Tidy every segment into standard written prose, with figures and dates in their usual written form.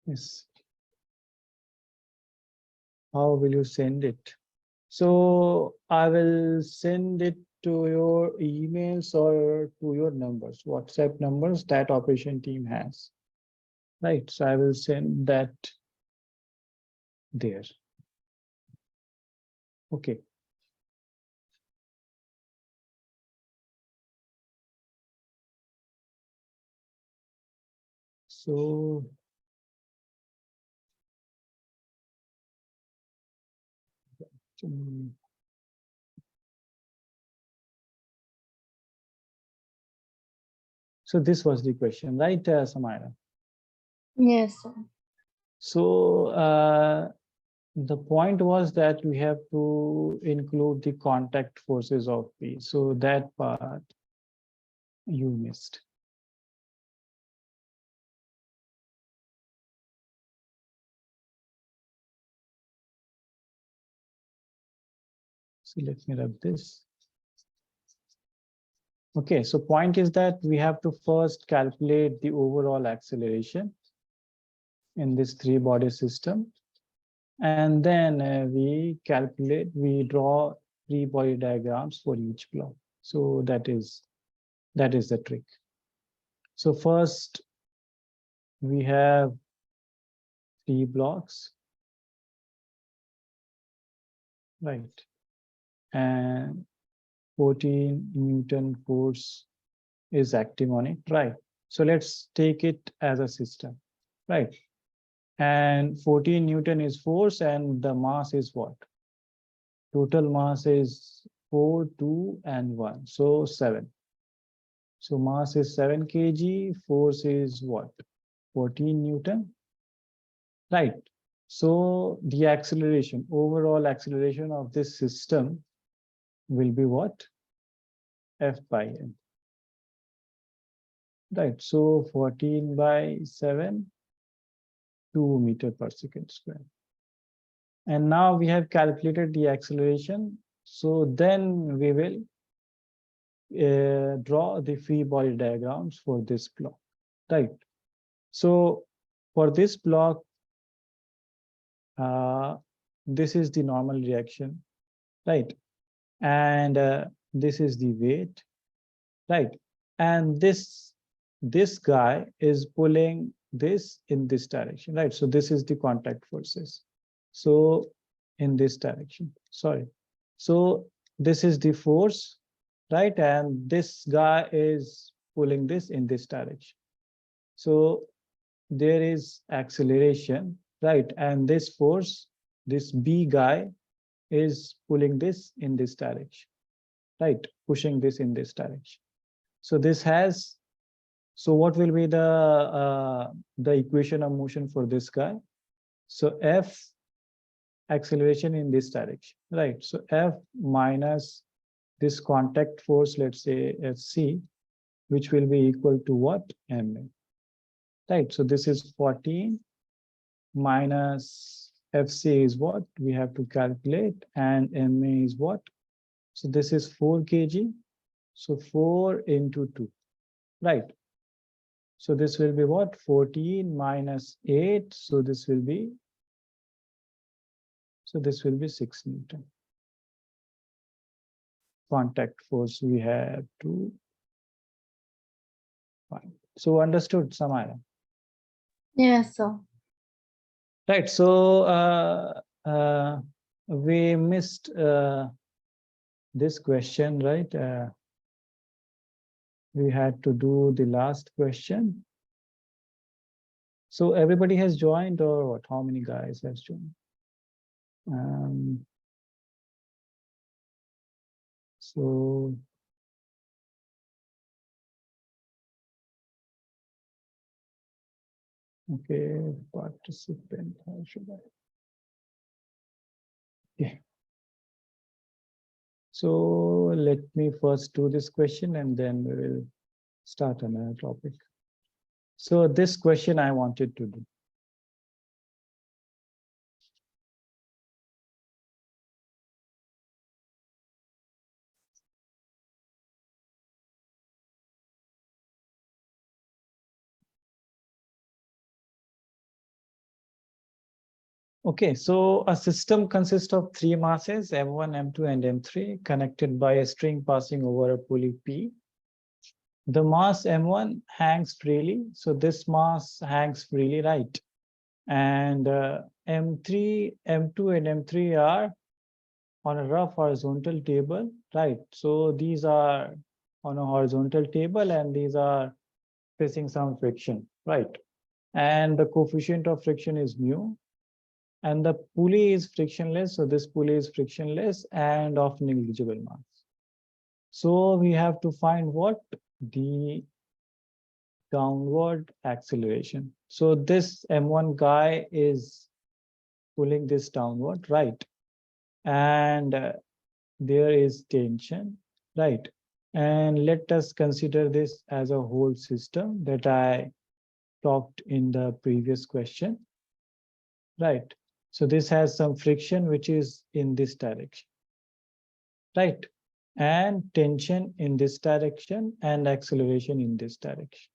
Yes. How will you send it? So I will send it to your emails or to your numbers, WhatsApp numbers that operation team has. Right. So I will send that there. Okay. So so this was the question, right, Samira? Yes, sir. So the point was that we have to include the contact forces of P. So that part you missed. So let me rub this. Okay, so point is that we have to first calculate the overall acceleration in this three body system. And then we draw three body diagrams for each block. So that is the trick. So first we have three blocks, right? And 14 Newton force is acting on it, right? So let's take it as a system, right? And 14 Newton is force and the mass is what? Total mass is 4, 2, and 1. So 7. So mass is 7 kg, force is what? 14 Newton, right? So the acceleration, overall acceleration of this system will be what? F by m. Right, so 14 by 7, 2 meter per second square. And now we have calculated the acceleration. So then we will draw the free body diagrams for this block, right? So for this block, this is the normal reaction, right? And this is the weight, right? And this guy is pulling this in this direction, right? So this is the contact forces. So in this direction, sorry. So this is the force, right? And this guy is pulling this in this direction. So there is acceleration, right? And this force, this B guy is pulling this in this direction, right? Pushing this in this direction. So this has, so what will be the equation of motion for this guy? So F acceleration in this direction, right? So F minus this contact force, let's say Fc, which will be equal to what? Ma, right? So this is 14 minus Fc is what we have to calculate, and Ma is what? So this is 4 kg. So 4 into 2, right? So this will be what? 14 minus 8. So this will be 6 Newton. Contact force we have to find. So understood, Samaya? Yes, sir. Right. So we missed this question, right? We had to do the last question. So everybody has joined, or what? How many guys has joined? So okay, participant. How should I? Okay. So let me first do this question and then we will start another topic. So this question I wanted to do. Okay, so a system consists of three masses, M1, M2, and M3, connected by a string passing over a pulley P. The mass M1 hangs freely, so this mass hangs freely, right? And M3, M2, and M3 are on a rough horizontal table, right? So these are on a horizontal table and these are facing some friction, right? And the coefficient of friction is mu. And the pulley is frictionless, so this pulley is frictionless and of negligible mass. So we have to find what? The downward acceleration. So this M1 guy is pulling this downward, right? And there is tension, right? And let us consider this as a whole system that I talked in the previous question, right? So this has some friction which is in this direction, right? And tension in this direction and acceleration in this direction.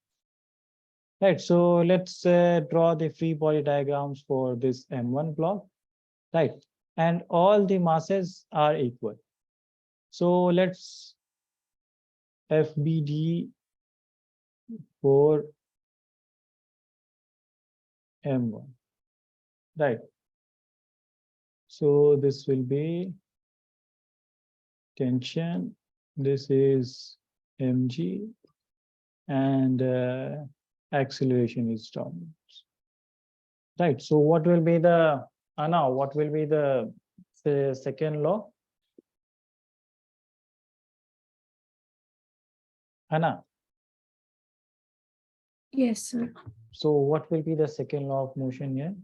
Right, so let's draw the free body diagrams for this M1 block, right? And all the masses are equal. So let's FBD for M1, right? So this will be tension, this is mg, and acceleration is downwards, right? So what will be the now what will be the second law? Anna, Yes, sir. so what will be the second law of motion here?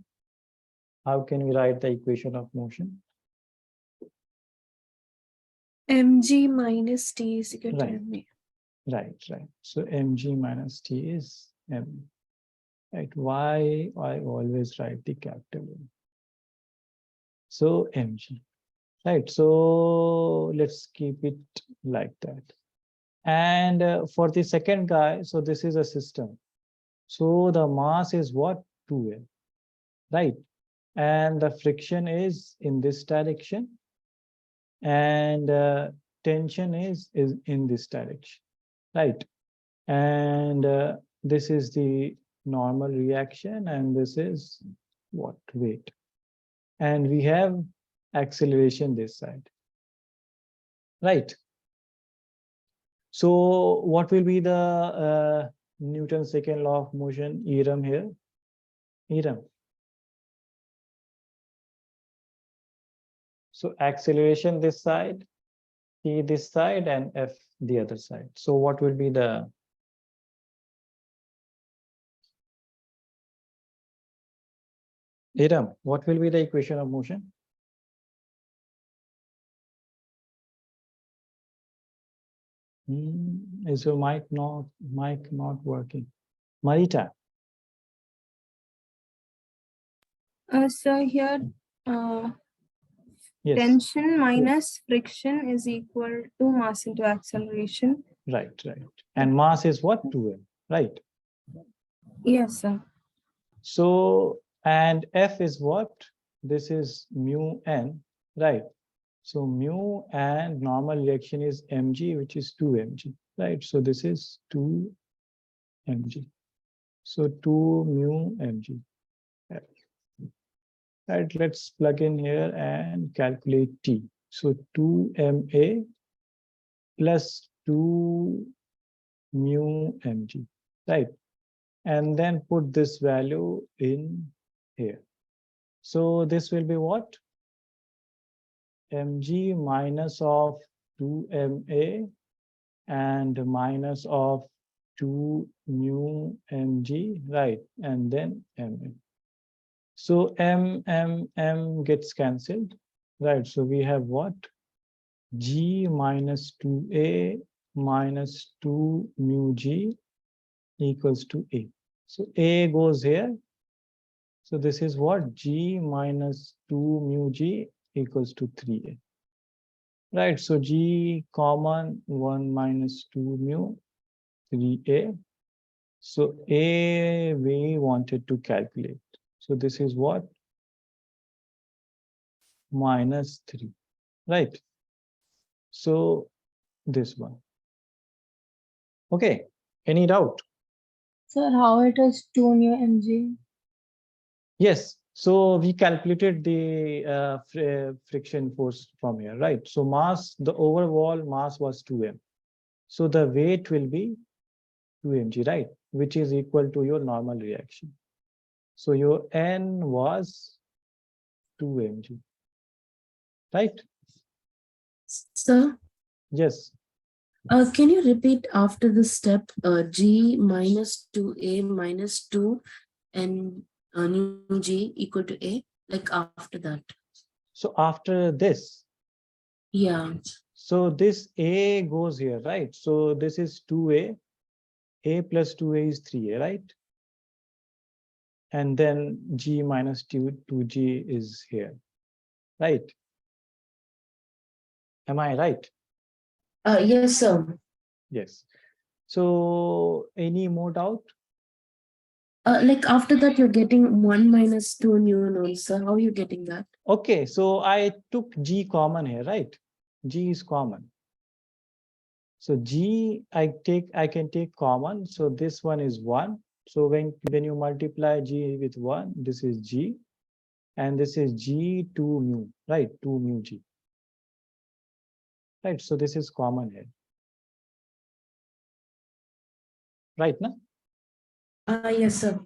How can we write the equation of motion? Mg minus T is equal to Right. Ma. Right. So mg minus t is m. Right. Why I always write the capital M? So mg. Right. So let's keep it like that. And for the second guy, so this is a system. So the mass is what? 2m. Right. And the friction is in this direction. And tension is in this direction. Right. And this is the normal reaction, and this is what? Weight. And we have acceleration this side, right? So what will be the Newton's second law of motion, Eram here? Eram. So acceleration this side, T this side, and F the other side. So what will be the Eram? What will be the equation of motion? Is your mic not working? Marita. So here, Yes. tension minus friction is equal to mass into acceleration. Right. And mass is what? 2m, right? Yes, sir. So, and F is what? This is mu n, right? So mu and normal reaction is mg, which is 2mg, right? So this is 2mg. So 2 mu mg. Right, let's plug in here and calculate T. So 2 ma plus 2 mu mg, right? And then put this value in here. So this will be what? mg minus of 2ma and minus of 2 mu mg, right? And then ma. So m gets cancelled, right? So we have what? G minus 2a minus 2 mu g equals to a. So a goes here. So this is what? G minus 2 mu g equals to 3a. Right, so g common 1 minus 2 mu 3a. So a we wanted to calculate. So this is what? minus 3, right? So this one. Okay, any doubt? Sir, how it is 2 new mg? Yes, so we calculated the friction force from here, right? So mass, the overall mass was 2m. So the weight will be 2 mg, right? Which is equal to your normal reaction. So your N was 2 mg, right? Sir, Yes. can you repeat after the step G minus 2A minus 2 and new G equal to A? Like after that. So after this, Yeah. so this A goes here, right? So this is 2A. A plus 2A is 3A, right? And then G minus 2G is here, right? Am I right? Yes, sir. Yes. So any more doubt? Like after that, you're getting 1 minus 2 new unknowns. Sir, how are you getting that? Okay, so I took G common here, right? G is common. So G I can take common. So this one is 1. So when you multiply G with 1, this is G. And this is G 2 mu, right? 2 mu G. Right. So this is common here. Right now? Yes, sir.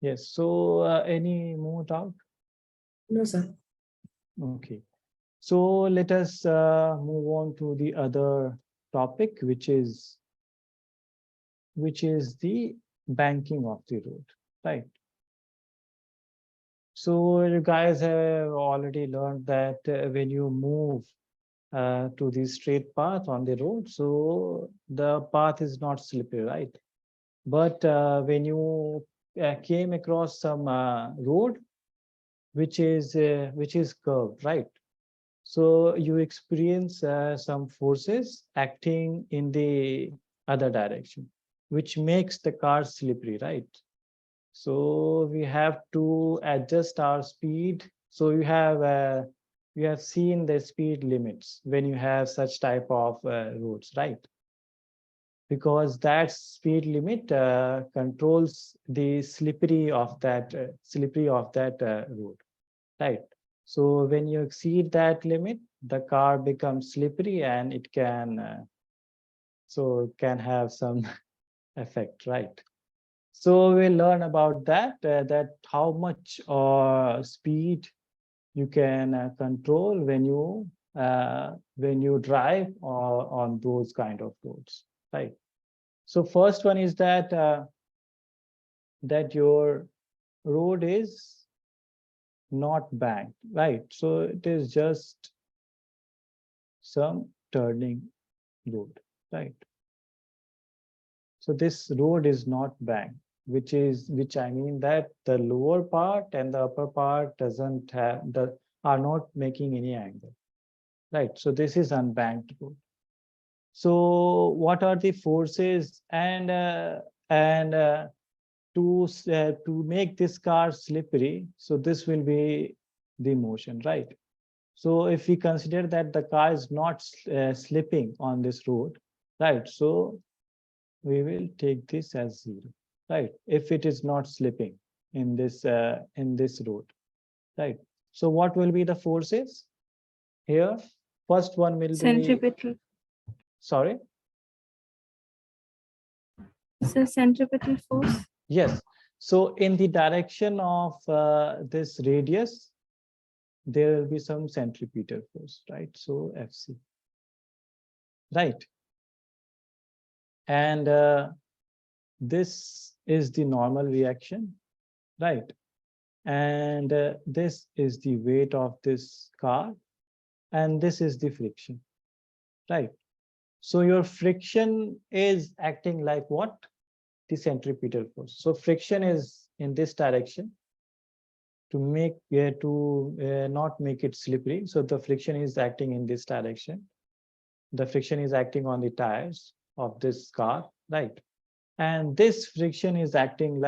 Yes. So any more doubt? No, sir. Okay. So let us move on to the other topic, which is the banking of the road, right? So you guys have already learned that when you move to the straight path on the road, so the path is not slippery, right? But when you came across some road which is curved, right? So you experience some forces acting in the other direction, which makes the car slippery, right? So we have to adjust our speed. So you have seen the speed limits when you have such type of roads, right? Because that speed limit controls the slippery of that road, right? So when you exceed that limit, the car becomes slippery and it can can have some effect, right? So we'll learn about that, that how much speed you can control when you drive on those kind of roads, right? So first one is that that your road is not banked, right? So it is just some turning road, right? So this road is not banked, which I mean that the lower part and the upper part doesn't have are not making any angle, right? So this is unbanked road. So what are the forces and to make this car slippery? So this will be the motion, right? So if we consider that the car is not slipping on this road, right? So we will take this as 0, right? If it is not slipping in this road, right? So what will be the forces here? First one will be, Centripetal. sorry. So centripetal force. Yes. So in the direction of this radius, there will be some centripetal force, right? So Fc, right? And this is the normal reaction, right? And this is the weight of this car, and this is the friction, right? So your friction is acting like what? The centripetal force. So friction is in this direction to make not make it slippery. So the friction is acting in this direction. The friction is acting on the tires of this car, right? And this friction is acting in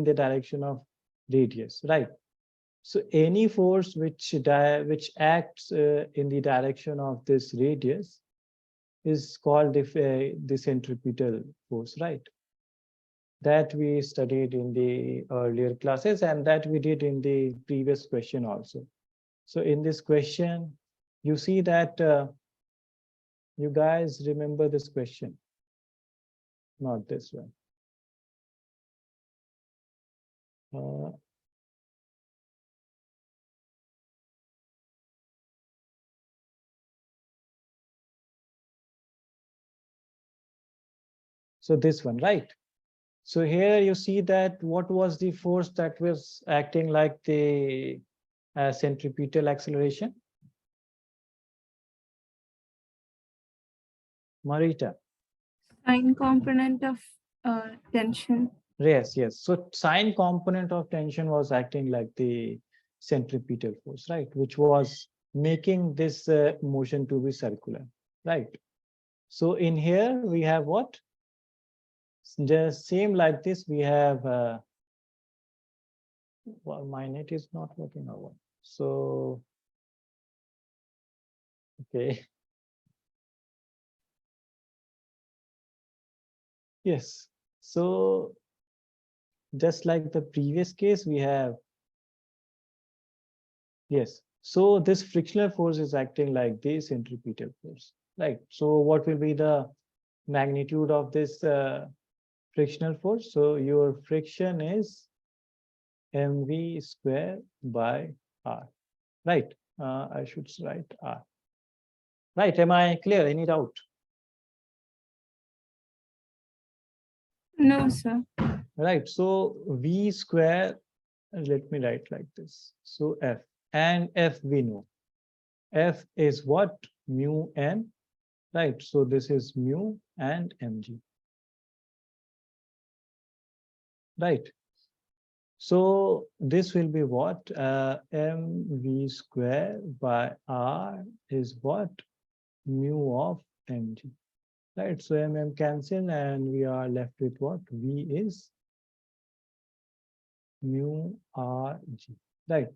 the direction of radius, right? So any force which acts in the direction of this radius is called the centripetal force, right? That we studied in the earlier classes and that we did in the previous question also. So in this question, you see that you guys remember this question, not this one. So this one, right? So here you see that what was the force that was acting like the centripetal acceleration? Marita. Sine component of tension. Yes, yes. So sine component of tension was acting like the centripetal force, right? Which was making this motion to be circular, right? So in here we have what? Just same like this, we have, well, my net is not working out. So, okay. Yes. So just like the previous case, we have, yes. So this frictional force is acting like the centripetal force, right? So what will be the magnitude of this frictional force? So your friction is mv square by r, right? I should write r. Right, am I clear? Any doubt? No, sir. Right, so v square, let me write like this. So f, and f we know. F is what? Mu n, right? So this is mu and mg, right? So this will be what? Mv square by r is what? Mu of mg, right? So mm cancel and we are left with what? V is mu rg, right?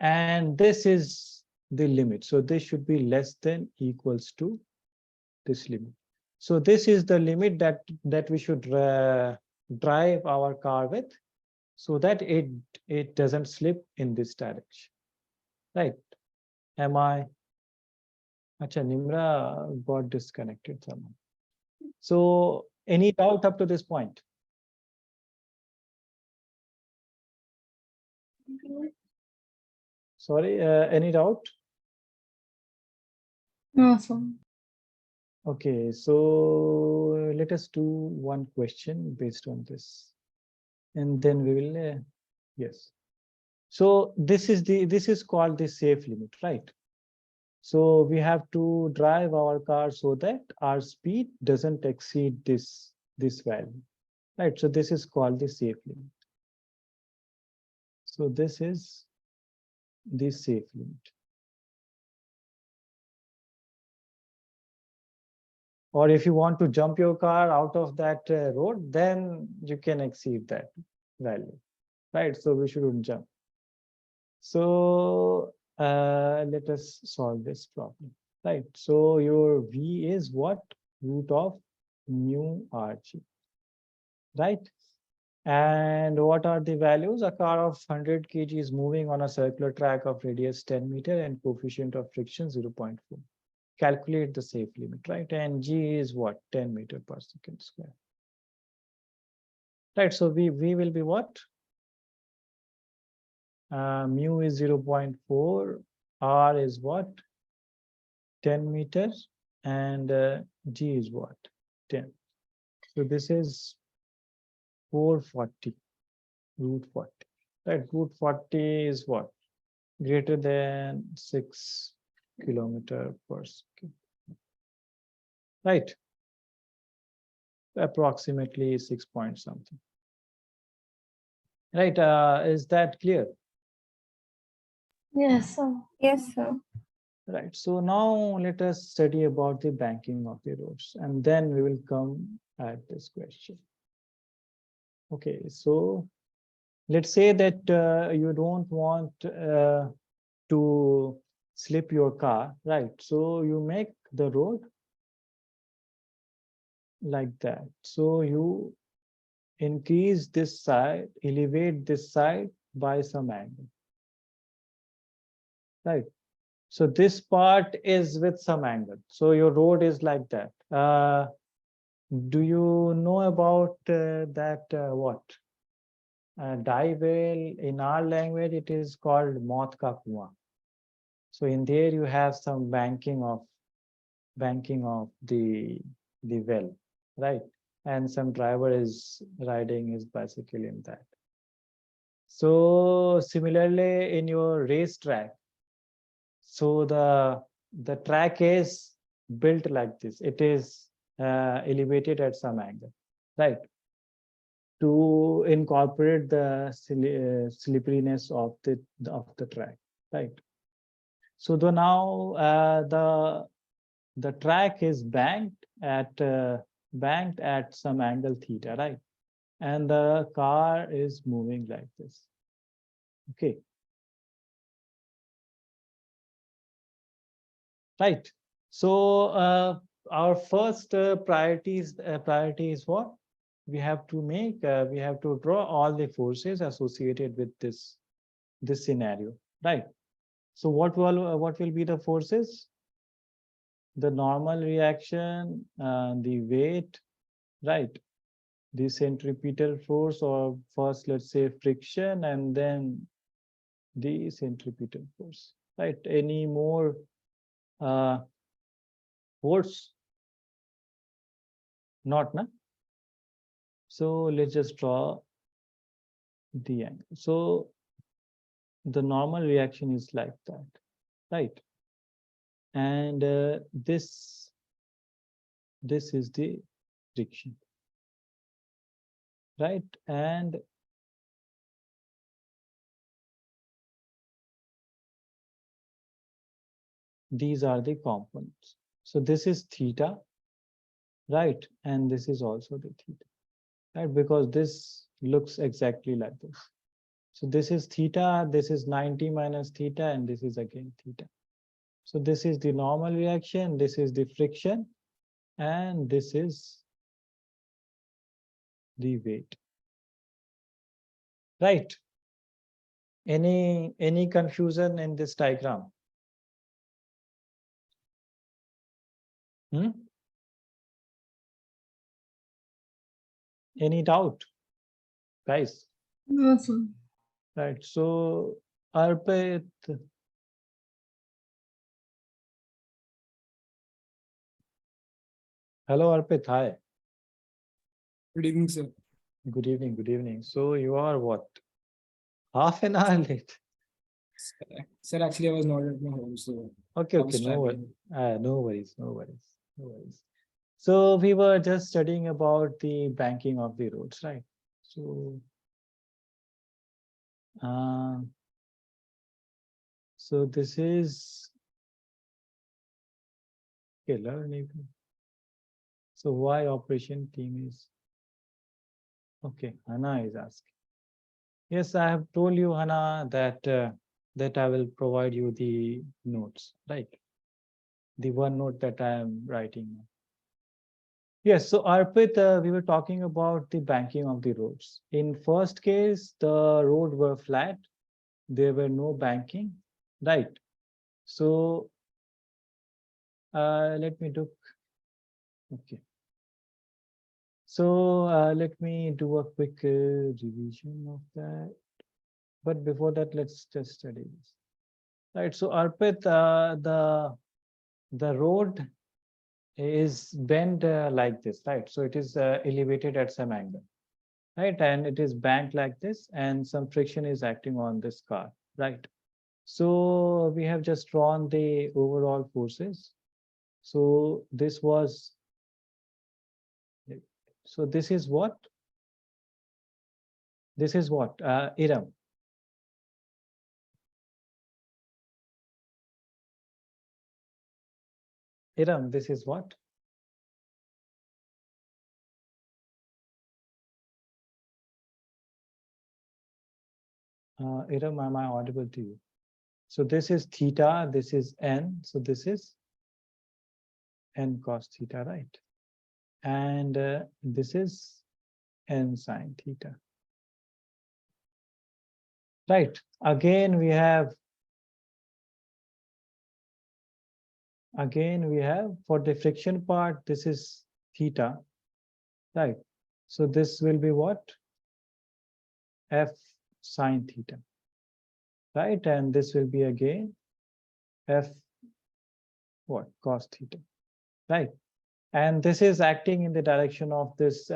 And this is the limit. So this should be less than equals to this limit. So this is the limit that we should drive our car with, so that it doesn't slip in this direction, right? Am I? Acha, Nimra got disconnected somehow. So any doubt up to this point? Sorry, any doubt? No, sir. Okay, so let us do one question based on this, and then we will, yes. So this is called the safe limit, right? So we have to drive our car so that our speed doesn't exceed this value, right? So this is called the safe limit. So this is the safe limit. Or if you want to jump your car out of that road, then you can exceed that value, right? So we shouldn't jump. So let us solve this problem, right? So your V is what? Root of mu RG, right? And what are the values? A car of 100 kg is moving on a circular track of radius 10 meter and coefficient of friction 0.4. Calculate the safe limit, right? And G is what? 10 meter per second square. Right, so V will be what? Mu is 0.4, R is what? 10 meters, and G is what? 10. So this is 440, root 40. Right, root 40 is what? Greater than 6 kilometer per second. Right, approximately 6 point something. Right, is that clear? Yes, sir. Yes, sir. Right, so now let us study about the banking of the roads, and then we will come at this question. Okay, so let's say that you don't want to slip your car, right? So you make the road like that. So you increase this side, elevate this side by some angle, right? So this part is with some angle. So your road is like that. Do you know about that what? Die whale, in our language, it is called Maut ka Kuan. So in there you have some banking of the well, right? And some driver is riding his bicycle in that. So similarly in your racetrack, so the track is built like this. It is elevated at some angle, right? To incorporate the slipperiness of the track, right? So the now the track is banked at some angle theta, right? And the car is moving like this. Okay. Right. So our first priority is what? We have to draw all the forces associated with this scenario, right? So what will be the forces? The normal reaction, the weight, right? The centripetal force, or first let's say friction, and then the centripetal force, right? Any more force? Not, na? So let's just draw the angle. So the normal reaction is like that, right? And this is the friction, right? And these are the components. So this is theta, right? And this is also the theta, right? Because this looks exactly like this. So this is theta, this is 90 minus theta, and this is again theta. So this is the normal reaction, this is the friction, and this is the weight, right? Any confusion in this diagram? Any doubt, guys? No, sir. Right. So Arpit, hello Arpit, hi. Good evening, sir. Good evening, good evening. So you are what? Half an hour late. Sir, actually, I was not at my home, so Okay, I okay, was traveling. no worries, no worries, no worries. So we were just studying about the banking of the roads, right? So so this is okay, Learnivio. So why operation team is okay? Hannah is asking. Yes, I have told you, Hannah, that I will provide you the notes, right? The one note that I am writing now. Yes, so Arpit, we were talking about the banking of the roads. In first case, the road were flat. There were no banking, right? So let me do, okay. So let me do a quick revision of that. But before that, let's just study this. Right, so Arpit, the road is bent like this, right? So it is elevated at some angle, right? And it is banked like this, and some friction is acting on this car, right? So we have just drawn the overall forces. So this was, so this is what? This is what? Iram. Iram, this is what? Iram, am I audible to you? So this is theta, this is n, so this is n cos theta, right? And this is n sine theta. Right. Again, we have for the friction part, this is theta, right? So this will be what? F sine theta, right? And this will be again F what? Cos theta, right? And this is acting in the direction of this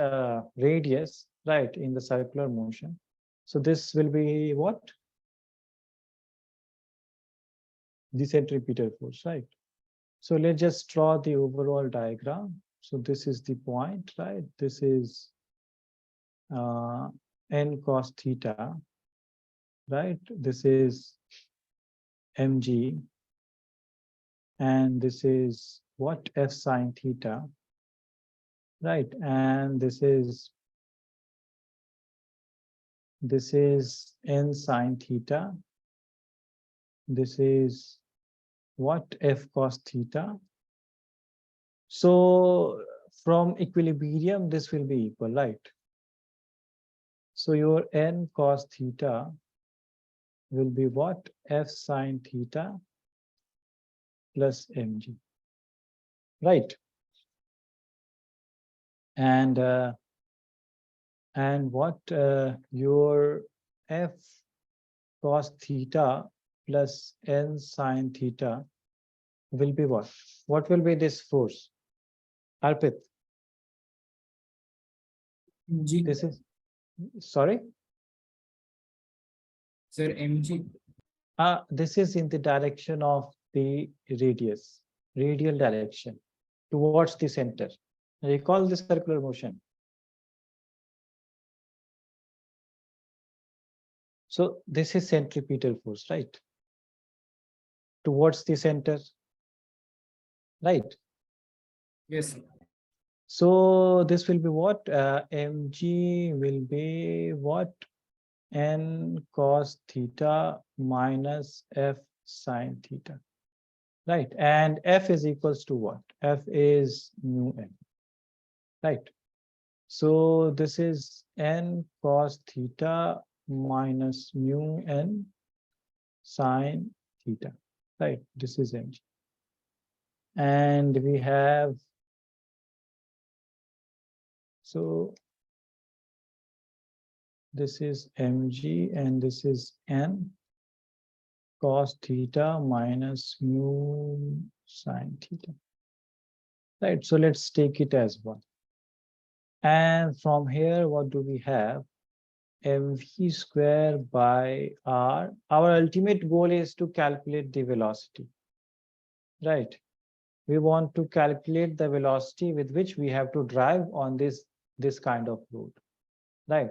radius, right? In the circular motion. So this will be what? The centripetal force, right? So let's just draw the overall diagram. So this is the point, right? This is n cos theta, right? This is mg, and this is what? F sine theta, right? And this is n sine theta. This is what? F cos theta. So from equilibrium, this will be equal, right? So your n cos theta will be what? F sine theta plus mg, right? And what your F cos theta plus n sine theta will be what? What will be this force? Arpit, G. this is, sorry? Sir, mg. This is in the direction of the radius, radial direction, towards the center. Recall the circular motion. So this is centripetal force, right? Towards the center, right? Yes, sir. So this will be what? Mg will be what? N cos theta minus F sine theta, right? And F is equals to what? F is mu n, right? So this is N cos theta minus mu n sine theta, right? This is Mg. And we have, so this is mg and this is n cos theta minus mu sine theta, right? So let's take it as one. And from here, what do we have? mv square by r. Our ultimate goal is to calculate the velocity, right? We want to calculate the velocity with which we have to drive on this kind of road, right?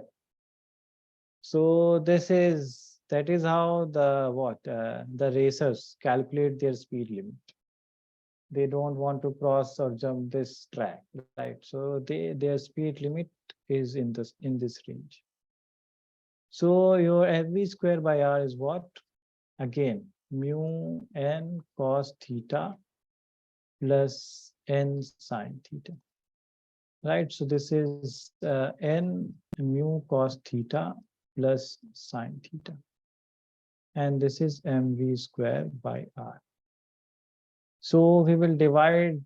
So that is how the racers calculate their speed limit. They don't want to cross or jump this track, right? So their speed limit is in this range. So your mv square by r is what? Again, mu n cos theta plus n sine theta, right? So this is n mu cos theta plus sine theta, and this is mv square by r. So we will divide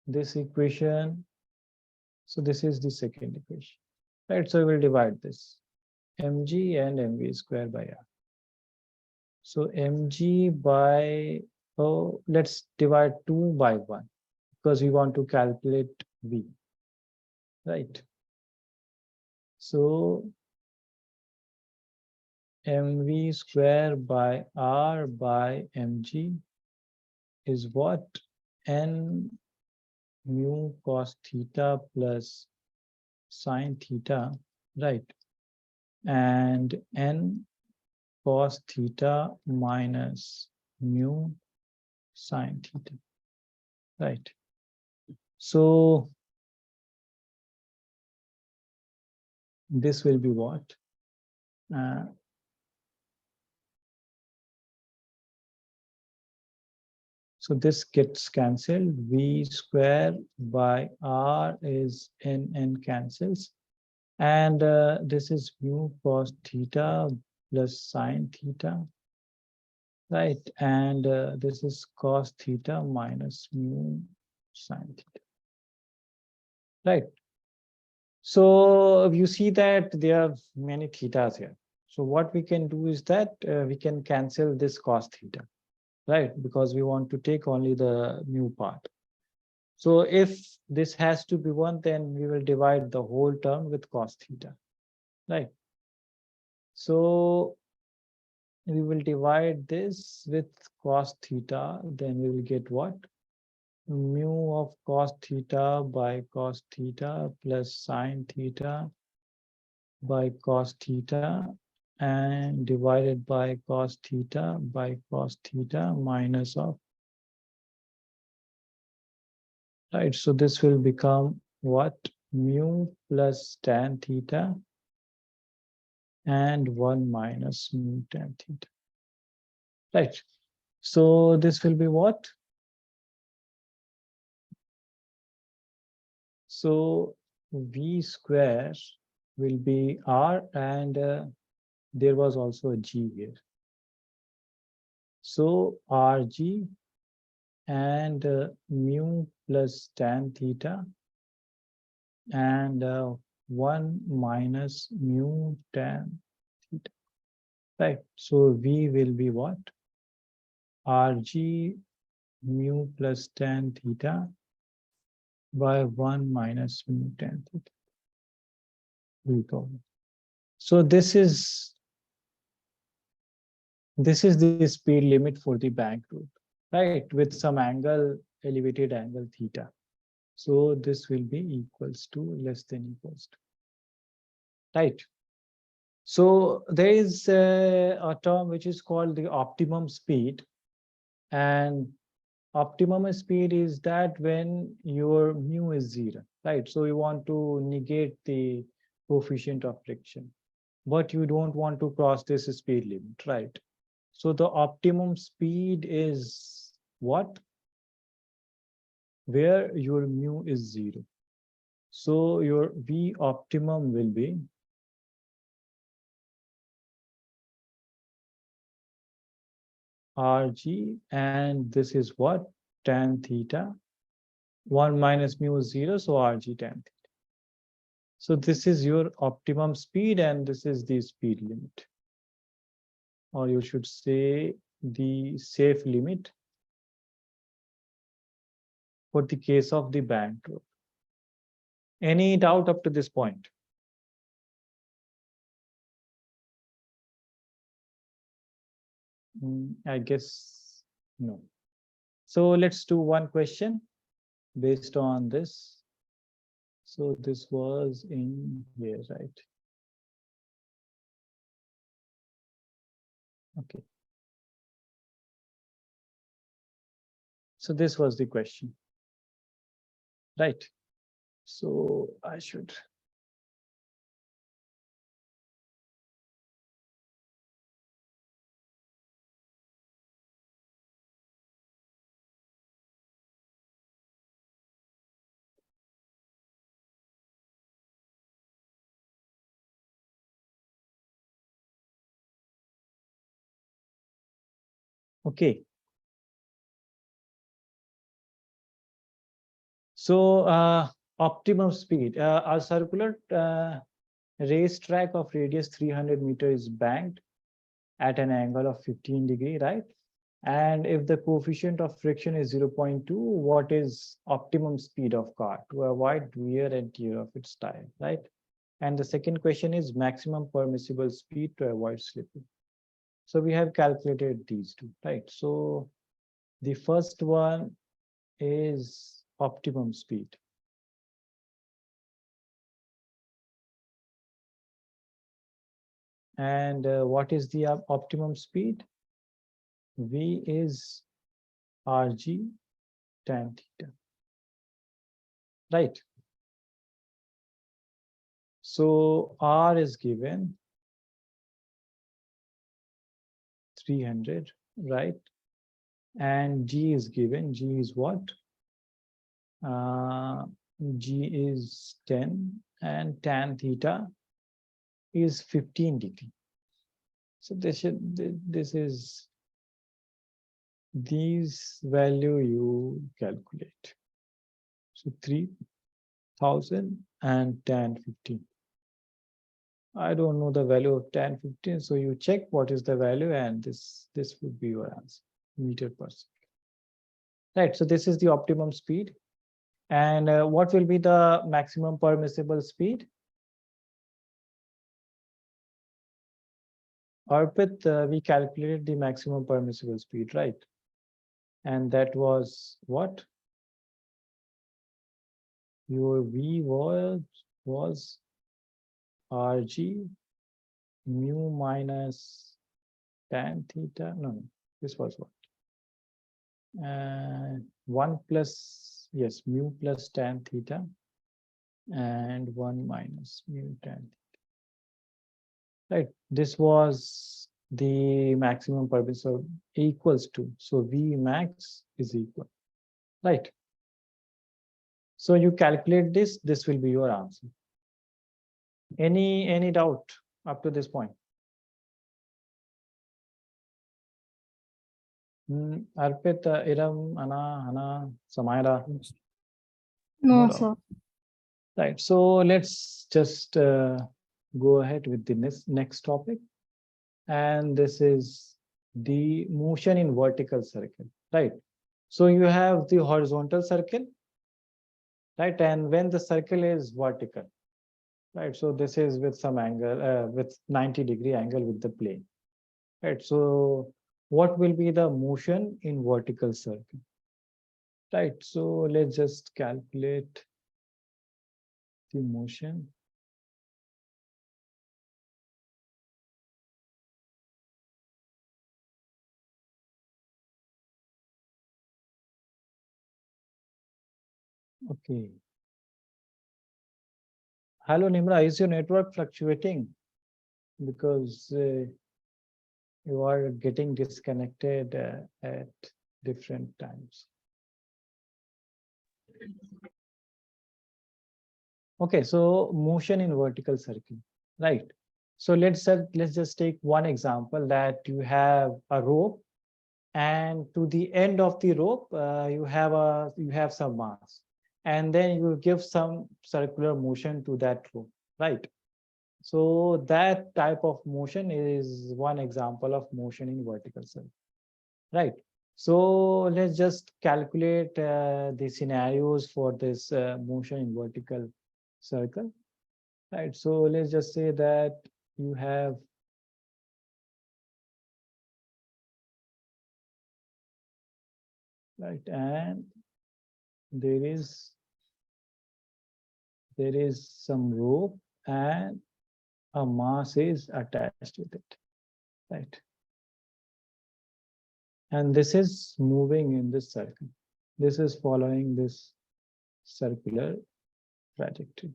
this equation. So this is the second equation, right? So we will divide this mg and mv square by r. So mg by, oh, let's divide 2 by 1 because we want to calculate v, right? So mv square by r by mg is what? N mu cos theta plus sine theta, right? And n cos theta minus mu sine theta, right? So this will be what? So this gets cancelled. V square by R is N cancels. And this is mu cos theta plus sine theta, right? And this is cos theta minus mu sine theta, right? So you see that there are many thetas here. So what we can do is that we can cancel this cos theta, right? Because we want to take only the mu part. So if this has to be 1, then we will divide the whole term with cos theta, right? So we will divide this with cos theta, then we will get what? Mu of cos theta by cos theta plus sine theta by cos theta and divided by cos theta by cos theta minus of, right? So this will become what? Mu plus tan theta and 1 minus mu tan theta, right? So this will be what? So V square will be R, and there was also a G here. So RG and mu plus tan theta and 1 minus mu tan theta, right? So V will be what? RG mu plus tan theta by 1 minus mu tan theta. So this is the speed limit for the bank route, right? With some angle, elevated angle theta. So this will be equals to less than equals to, right? So there is a term which is called the optimum speed, and optimum speed is that when your mu is 0, right? So you want to negate the coefficient of friction, but you don't want to cross this speed limit, right? So the optimum speed is what? Where your mu is 0. So your V optimum will be RG, and this is what? Tan theta. 1 minus mu is 0, so RG tan theta. So this is your optimum speed, and this is the speed limit. Or you should say the safe limit for the case of the bank road. Any doubt up to this point? I guess no. So let's do one question based on this. So this was in here, right? Okay. So this was the question, right? So I should. Okay. So optimum speed, a circular racetrack of radius 300 meters is banked at an angle of 15 degree, right? And if the coefficient of friction is 0.2, what is optimum speed of car to avoid wear and tear of its tire, right? And the second question is maximum permissible speed to avoid slipping. So we have calculated these two, right? So the first one is optimum speed. And what is the optimum speed? V is RG tan theta, right? So R is given 300, right? and G is given. G is what? G is 10 and tan theta is 15 degree. So this is these value you calculate. So 3000 and tan 15. I don't know the value of tan 15, so you check what is the value, and this would be your answer, meter per second. Right. So this is the optimum speed, and what will be the maximum permissible speed? Arpit, we calculated the maximum permissible speed, right? And that was what? Your V was Rg mu minus tan theta. No, this was what? 1 plus, yes, mu plus tan theta and 1 minus mu tan theta. Right. This was the maximum permissible equals to. So V max is equal. Right. So you calculate this, this will be your answer. Any doubt up to this point? Arpit, Iram, Hana, Samayra. No, doubt. sir. Right. So let's just go ahead with the next topic. And this is the motion in vertical circle. Right. So you have the horizontal circle. Right. And when the circle is vertical. Right. So this is with some angle, with 90-degree angle with the plane. Right. So what will be the motion in vertical circle? Right. So let's just calculate the motion. Okay. Hello, Nimra, is your network fluctuating? Because you are getting disconnected at different times. Okay, so motion in vertical circle, right? So let's just take one example that you have a rope, and to the end of the rope you have some mass, and then you give some circular motion to that rope, right? So that type of motion is one example of motion in vertical circle, right? So let's just calculate the scenarios for this motion in vertical circle, right? So let's just say that you have right, and there is some rope and a mass is attached with it, right? And this is moving in this circle. This is following this circular trajectory,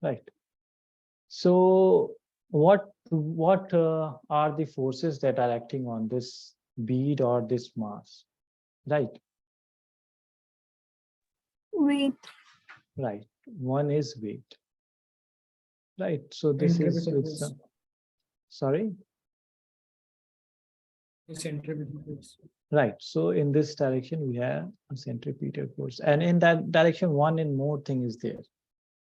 right? So what are the forces that are acting on this bead or this mass, right? Wait. Right. One is weight, right? So this is Centripetal with force. some, sorry. Centripetal force. Right. So in this direction, we have a centripetal force. And in that direction, one and more thing is there.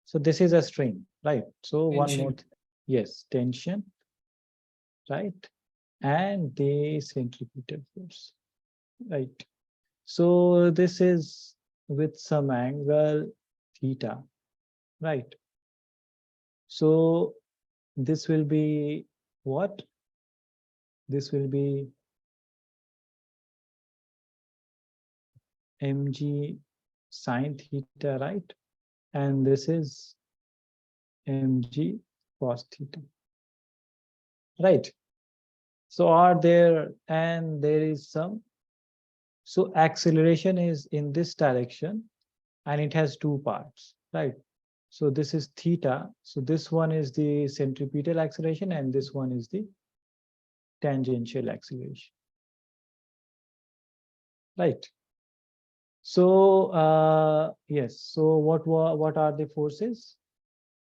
So this is a string, right? So one more, yes, tension, right? And the centripetal force, right? So this is with some angle theta, right? So this will be what? This will be mg sine theta, right? And this is mg cos theta, right? So are there, and there is some, so acceleration is in this direction and it has two parts, right? So this is theta. So this one is the centripetal acceleration and this one is the tangential acceleration. Right. So yes, so what are the forces?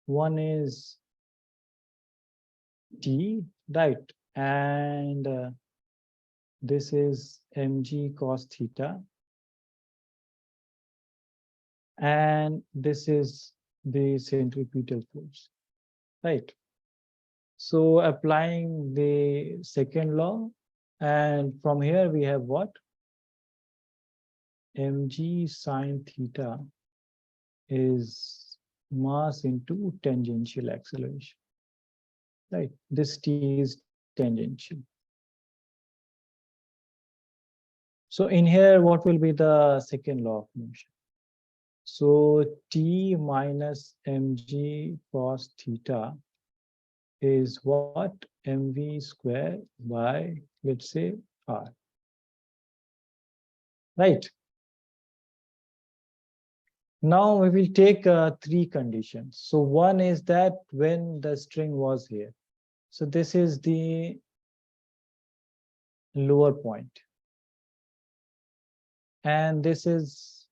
One is T, right? And this is mg cos theta. And this is the centripetal force, right? So applying the second law, and from here we have what? Mg sine theta is mass into tangential acceleration, right? This T is tangential. So in here, what will be the second law of motion? So T minus mg cos theta is what? Mv square by, let's say, R. Right. Now we will take three conditions. So one is that when the string was here. So this is the lower point. And this is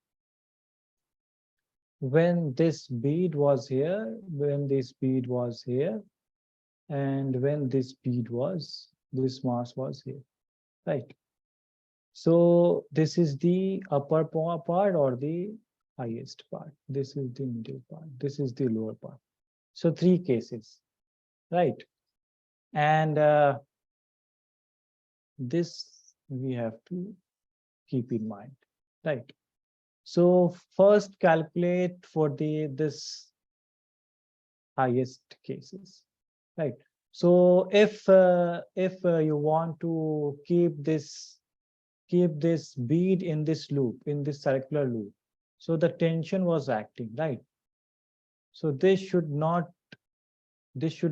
when this bead was here, when this bead was here, and when this bead was, this mass was here, right? So this is the upper part or the highest part. This is the middle part. This is the lower part. So three cases, right? And this we have to keep in mind, right? So first calculate for this highest cases, right? So if you want to keep this bead in this loop, in this circular loop, so the tension was acting, right? So this should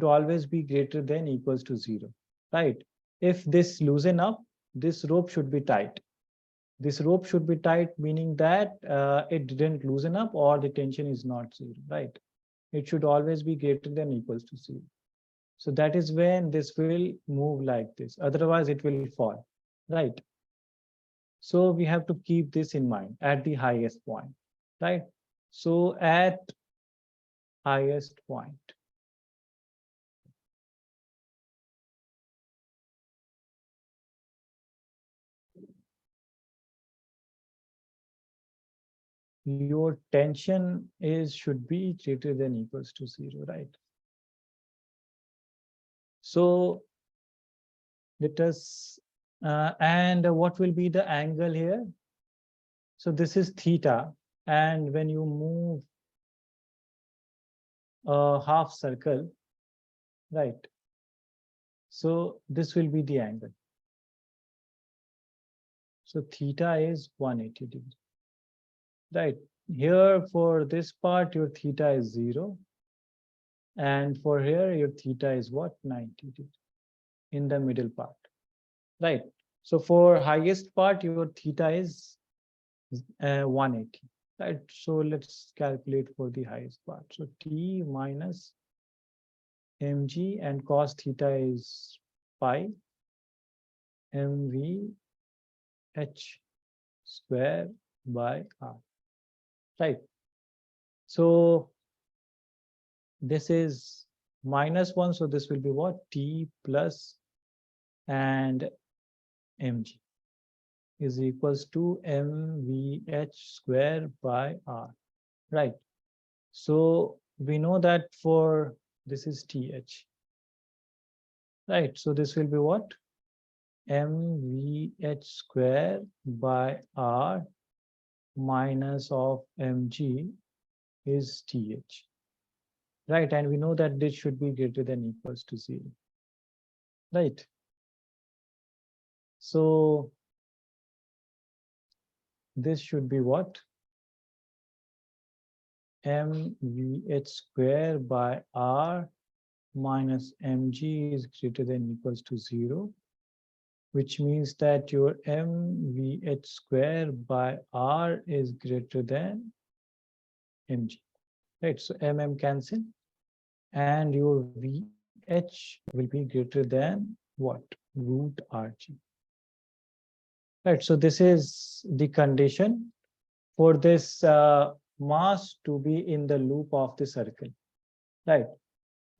always be greater than equals to 0, right? If this loosen up, this rope should be tight. This rope should be tight, meaning that it didn't loosen up or the tension is not 0, right? It should always be greater than equals to 0. So that is when this will move like this. Otherwise, it will fall, right? So we have to keep this in mind at the highest point, right? So at highest point, your tension should be greater than equals to 0, right? So let us and what will be the angle here? So this is theta, and when you move a half circle, right? So this will be the angle. So theta is 180 degrees, right? Here for this part, your theta is 0. And for here, your theta is what? 90 degrees in the middle part, right? So for highest part, your theta is 180, right? So let's calculate for the highest part. So T minus mg, and cos theta is pi mv h square by r, right? So this is -1, so this will be what? T plus and mg is equals to mvh square by r, right? So we know that for this is th, right? So this will be what? mvh square by r minus of mg is th, right? And we know that this should be greater than equals to 0, right? So this should be what? mvh square by r minus mg is greater than equals to 0, which means that your mvh square by r is greater than mg, right? So cancel, and your vh will be greater than what? root RG. Right, so this is the condition for this mass to be in the loop of the circle, right?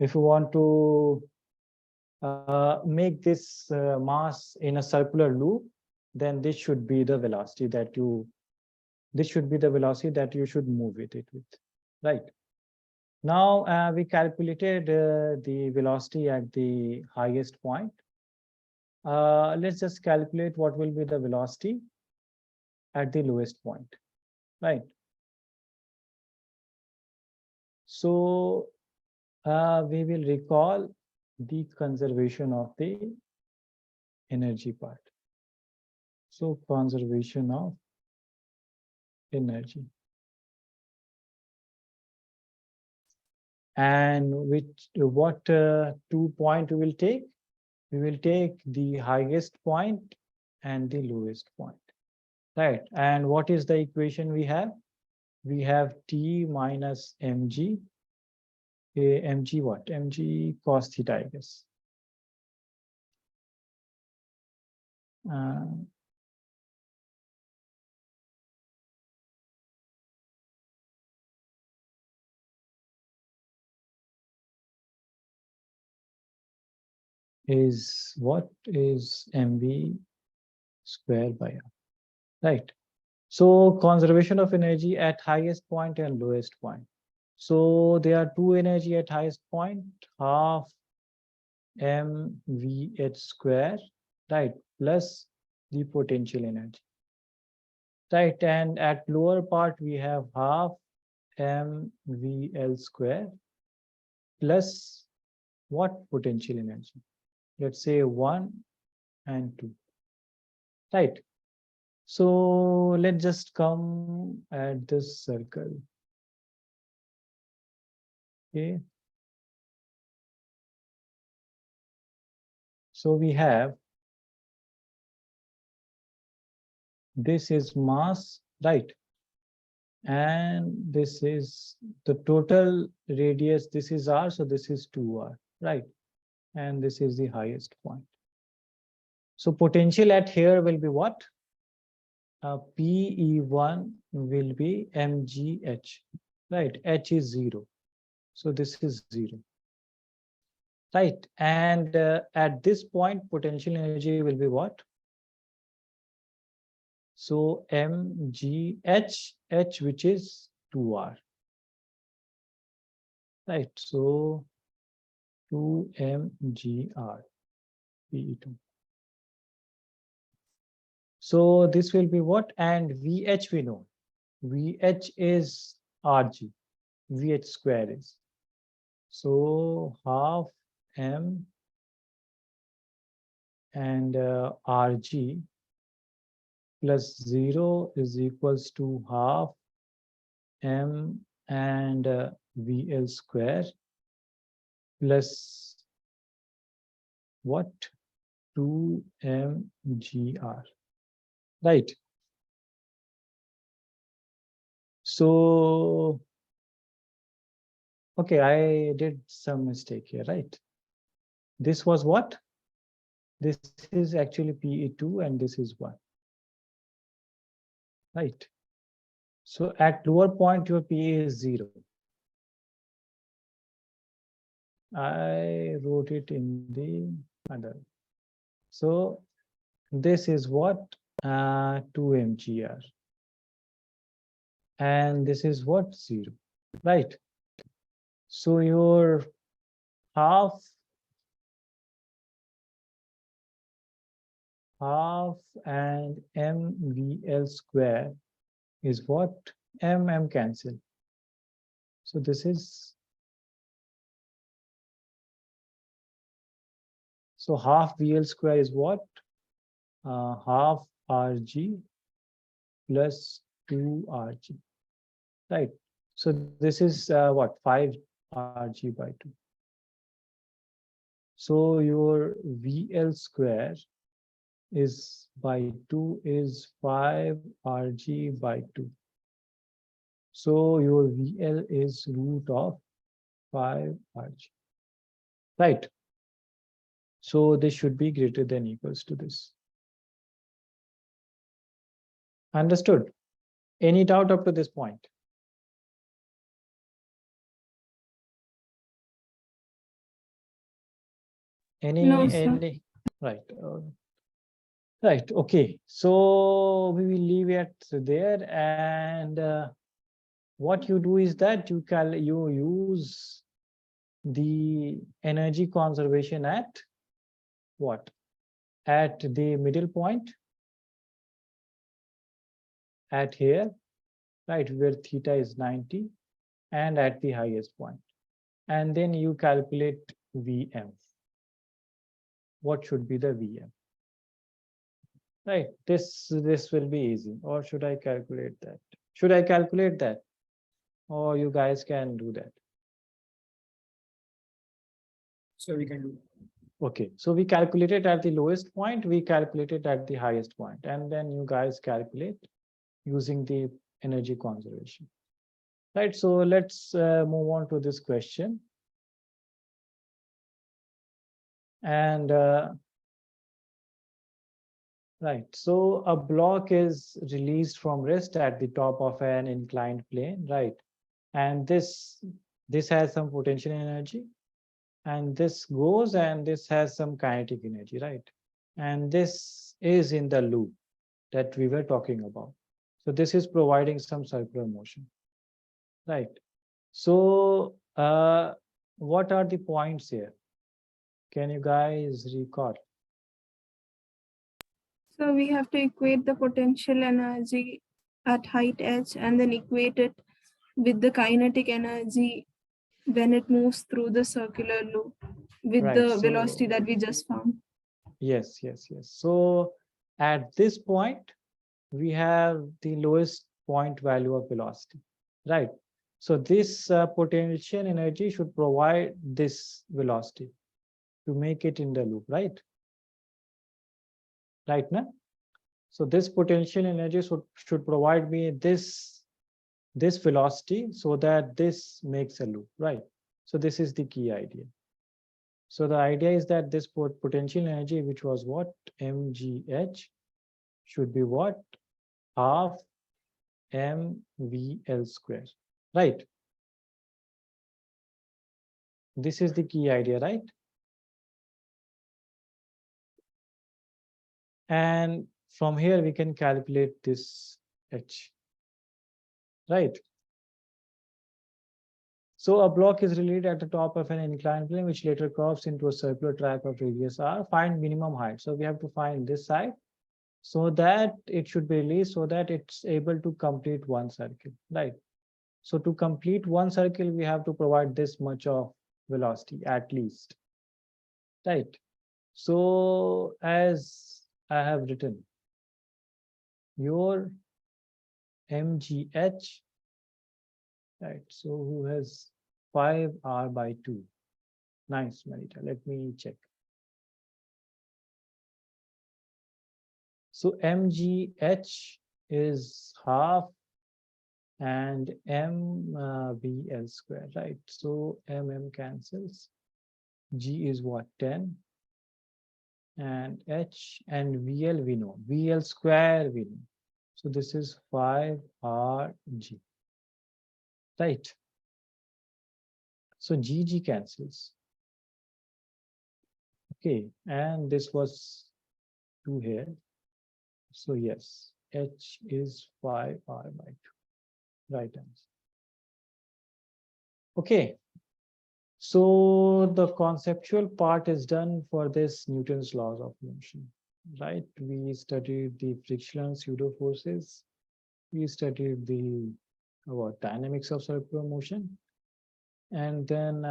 If you want to make this mass in a circular loop, then this should be the velocity that you, this should be the velocity that you should move with it with, right? Now we calculated the velocity at the highest point. Let's just calculate what will be the velocity at the lowest point, right? So we will recall the conservation of the energy part. So conservation of energy. And what 2 point we will take? We will take the highest point and the lowest point, right? And what is the equation we have? We have T minus mg, mg what? Mg cos theta, I guess. Is what is mv square by r, right? So conservation of energy at highest point and lowest point. So there are two energy at highest point, half mvh square, right, plus the potential energy, right? And at lower part we have half mvl square plus what potential energy? Let's say 1 and 2, right? So let's just come at this circle. Okay. So we have, this is mass, right? And this is the total radius, this is r, so this is 2r, right? And this is the highest point. So potential at here will be what? PE1 will be mgh, right? H is 0. So this is 0. Right. And at this point, potential energy will be what? So mgh, h, which is 2r. Right. So 2mgr, PE2. So this will be what? And VH we know. VH is RG. VH square is. So half m and RG plus 0 is equals to half m and VL square plus what? 2mgr, right? So, okay, I did some mistake here, right? This was what? This is actually PE2 and this is 1, right? So at lower point, your PE is 0. I wrote it in the other. So this is what? 2mgr. And this is what? 0, right? So your half and mvl square is what? M cancel. So this is, so half VL square is what? Half RG plus 2RG, right? So this is what? 5 RG by 2. So your VL square is by 2 is 5 RG by 2. So your VL is root of 5 RG, right? So this should be greater than equals to this. Understood? Any doubt up to this point? No, sir. Right. Right. Okay. So we will leave it there, and what you do is that you use the energy conservation at what? At the middle point, at here, right, where theta is 90, and at the highest point. And then you calculate Vm. What should be the Vm? Right, this will be easy. Or should I calculate that? Should I calculate that? Or you guys can do that? So we can do. Okay, so we calculated at the lowest point, we calculated at the highest point, and then you guys calculate using the energy conservation. Right, so let's move on to this question. And right, so a block is released from rest at the top of an inclined plane, right? And this has some potential energy, and this goes, and this has some kinetic energy, right? And this is in the loop that we were talking about. So this is providing some circular motion, right? So what are the points here? Can you guys recall? So we have to equate the potential energy at height h and then equate it with the kinetic energy when it moves through the circular loop with Right, the so- velocity that we just found. Yes, yes, yes. So at this point, we have the lowest point value of velocity, right? So this potential energy should provide this velocity to make it in the loop, right? Right now. So this potential energy should provide me this velocity so that this makes a loop, right? So this is the key idea. So the idea is that this potential energy, which was what? mgh, should be what? Half mvl square, right? This is the key idea, right? And from here we can calculate this h, right? So a block is released at the top of an inclined plane, which later curves into a circular track of radius r. Find minimum height. So we have to find this side so that it should be released so that it's able to complete one circle, right? So to complete one circle, we have to provide this much of velocity at least, right? So as I have written, your mgh, right? So who has 5r/2? Nice, Marita. Let me check. So mgh is half and mvl square, right? So cancels. G is what? 10. And h and vl we know. Vl square we know. So this is 5rg. Right. So gg cancels. Okay, and this was 2 here. So yes, h is 5r/2. Right answer. Okay. So the conceptual part is done for this Newton's laws of motion, right? We studied the frictional pseudo forces. We studied the dynamics of circular motion, and then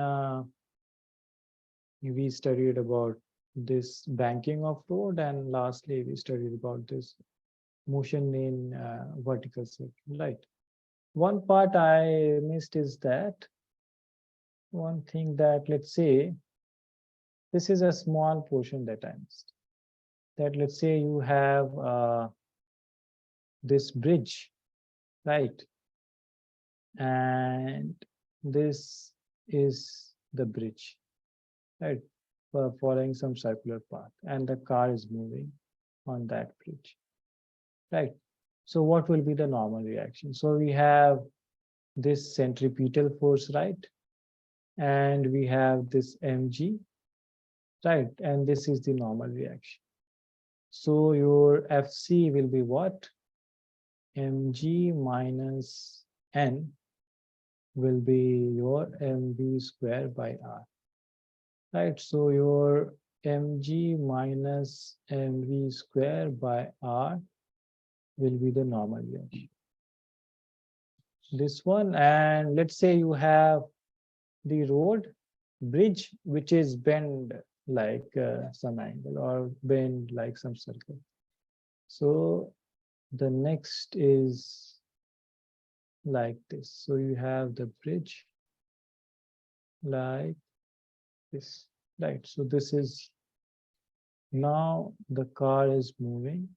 we studied about this banking of road, and lastly we studied about this motion in vertical circle, right? One part I missed is that one thing that, let's say, this is a small portion that I missed. That let's say you have this bridge, right? And this is the bridge, right? following some circular path, and the car is moving on that bridge, right? So what will be the normal reaction? So we have this centripetal force, right? And we have this mg, right? And this is the normal reaction. So your Fc will be what? Mg minus n will be your mv square by r, right? So your mg minus mv square by r will be the normal reaction. This one, and let's say you have the road bridge which is bent like some angle or bend like some circle. So the next is like this. So you have the bridge like this, right? So this is, now the car is moving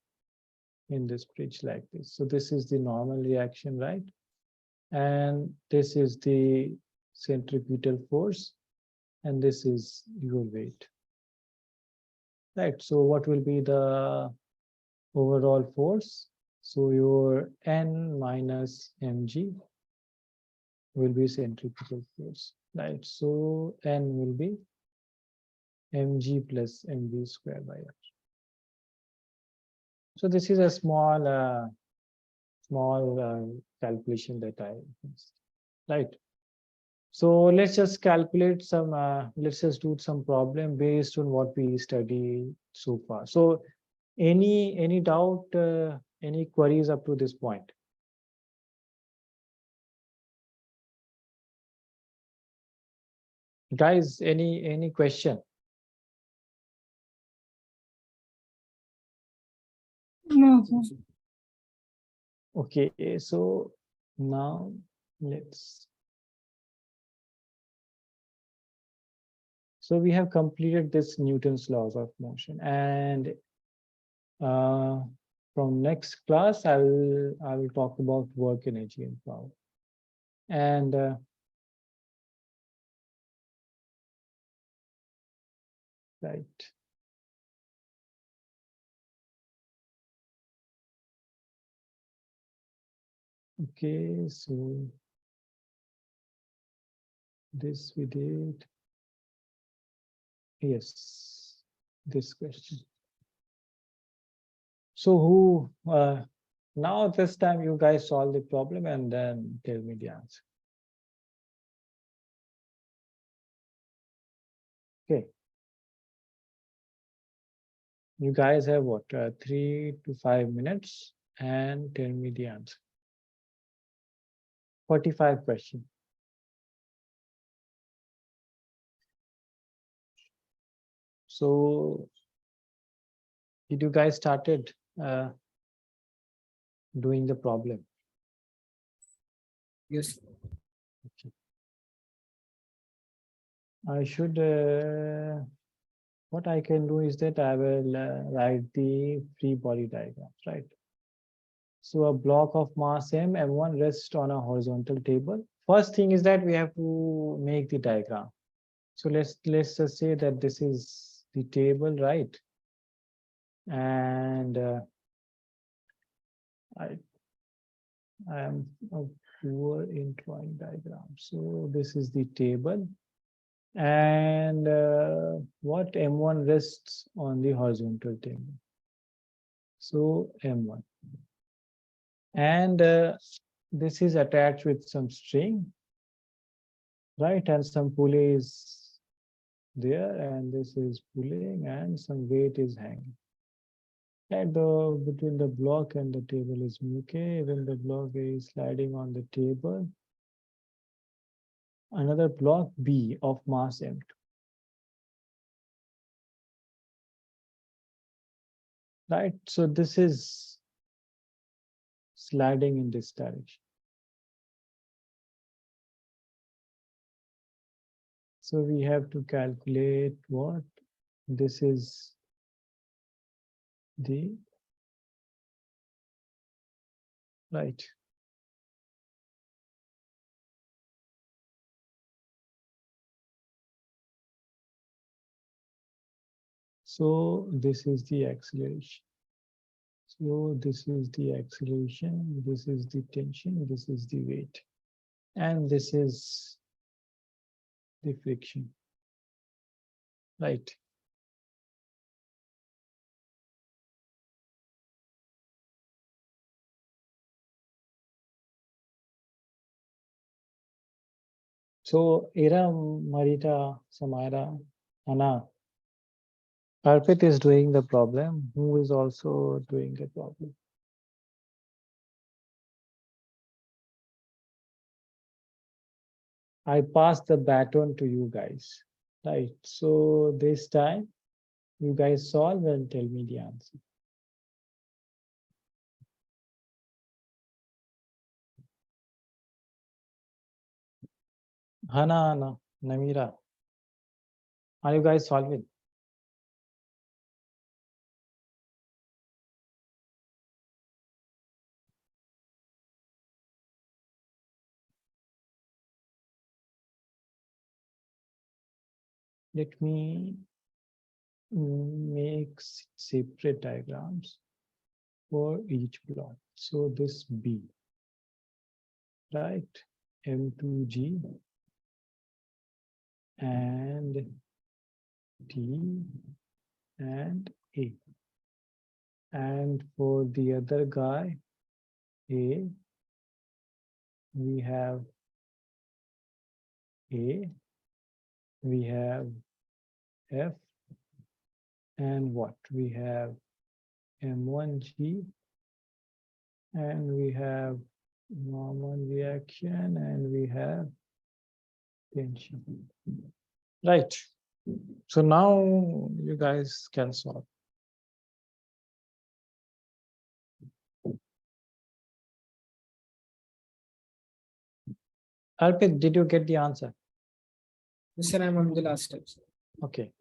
in this bridge like this. So this is the normal reaction, right? And this is the centripetal force, and this is your weight, right? So what will be the overall force? So your N minus mg will be centripetal force, right? So N will be mg plus mv square by r. So this is a small calculation that I missed, right? So let's just calculate some, let's just do some problem based on what we study so far. So any doubt, any queries up to this point? Guys, any question? No, sir. Okay, so now let's. So we have completed this Newton's laws of motion, and from next class I will talk about work, energy, and power. And right. Okay, so this we did. Yes, this question. So who, now this time you guys solve the problem and then tell me the answer. Okay. You guys have what, 3 to 5 minutes and tell me the answer. 45 questions. So did you guys started doing the problem? Yes. Okay. I should, what I can do is that I will write the free body diagrams, right? So a block of mass m, m1 rests on a horizontal table. First thing is that we have to make the diagram. So let's just say that this is the table, right? And I am a poor in drawing diagram. So this is the table, and what m1 rests on the horizontal table. So m1, and this is attached with some string, right? And some pulley is there, and this is pulling, and some weight is hanging. And between the block and the table is okay. When the block is sliding on the table, another block B of mass M2. Right? So this is sliding in this direction. So we have to calculate what? This is the right. So this is the acceleration. So this is the acceleration, this is the tension, this is the weight, and this is the friction, right? So Ira, Marita, Samaira, Anna, Arpit is doing the problem. Who is also doing the problem? I pass the baton to you guys, right? So this time you guys solve and tell me the answer. Hana, Anna, Namira, are you guys solving? Let me make separate diagrams for each plot. So this B, right? M2G and T and A. And for the other guy, A, we have A, we have F, and what? We have M1G, and we have normal reaction, and we have tension. Right. So now you guys can solve. Arpit, did you get the answer? Yes, sir, I'm on the last step, sir. Okay.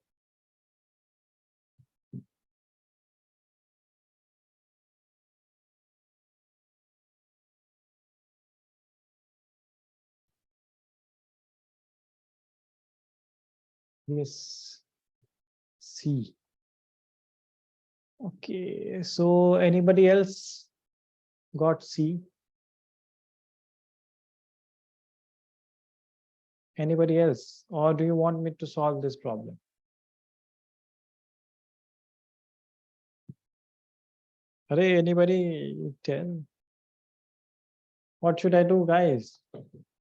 Yes. C. Okay. So anybody else got C? Anybody else? Or do you want me to solve this problem? Hurry, anybody tell? What should I do, guys?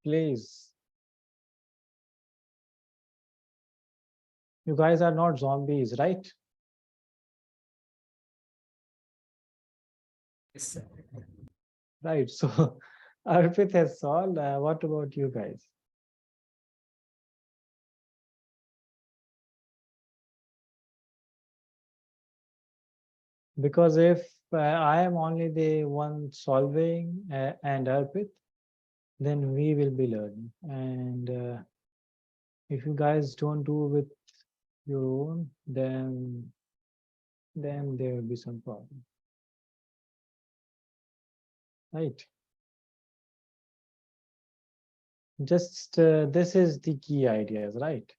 Please. You guys are not zombies, right? Yes, sir. Right. So Arpit has solved. What about you guys? Because if I am only the one solving and Arpit, then we will be learning. And if you guys don't do with your own, then there will be some problem. Right. Just this is the key ideas, right?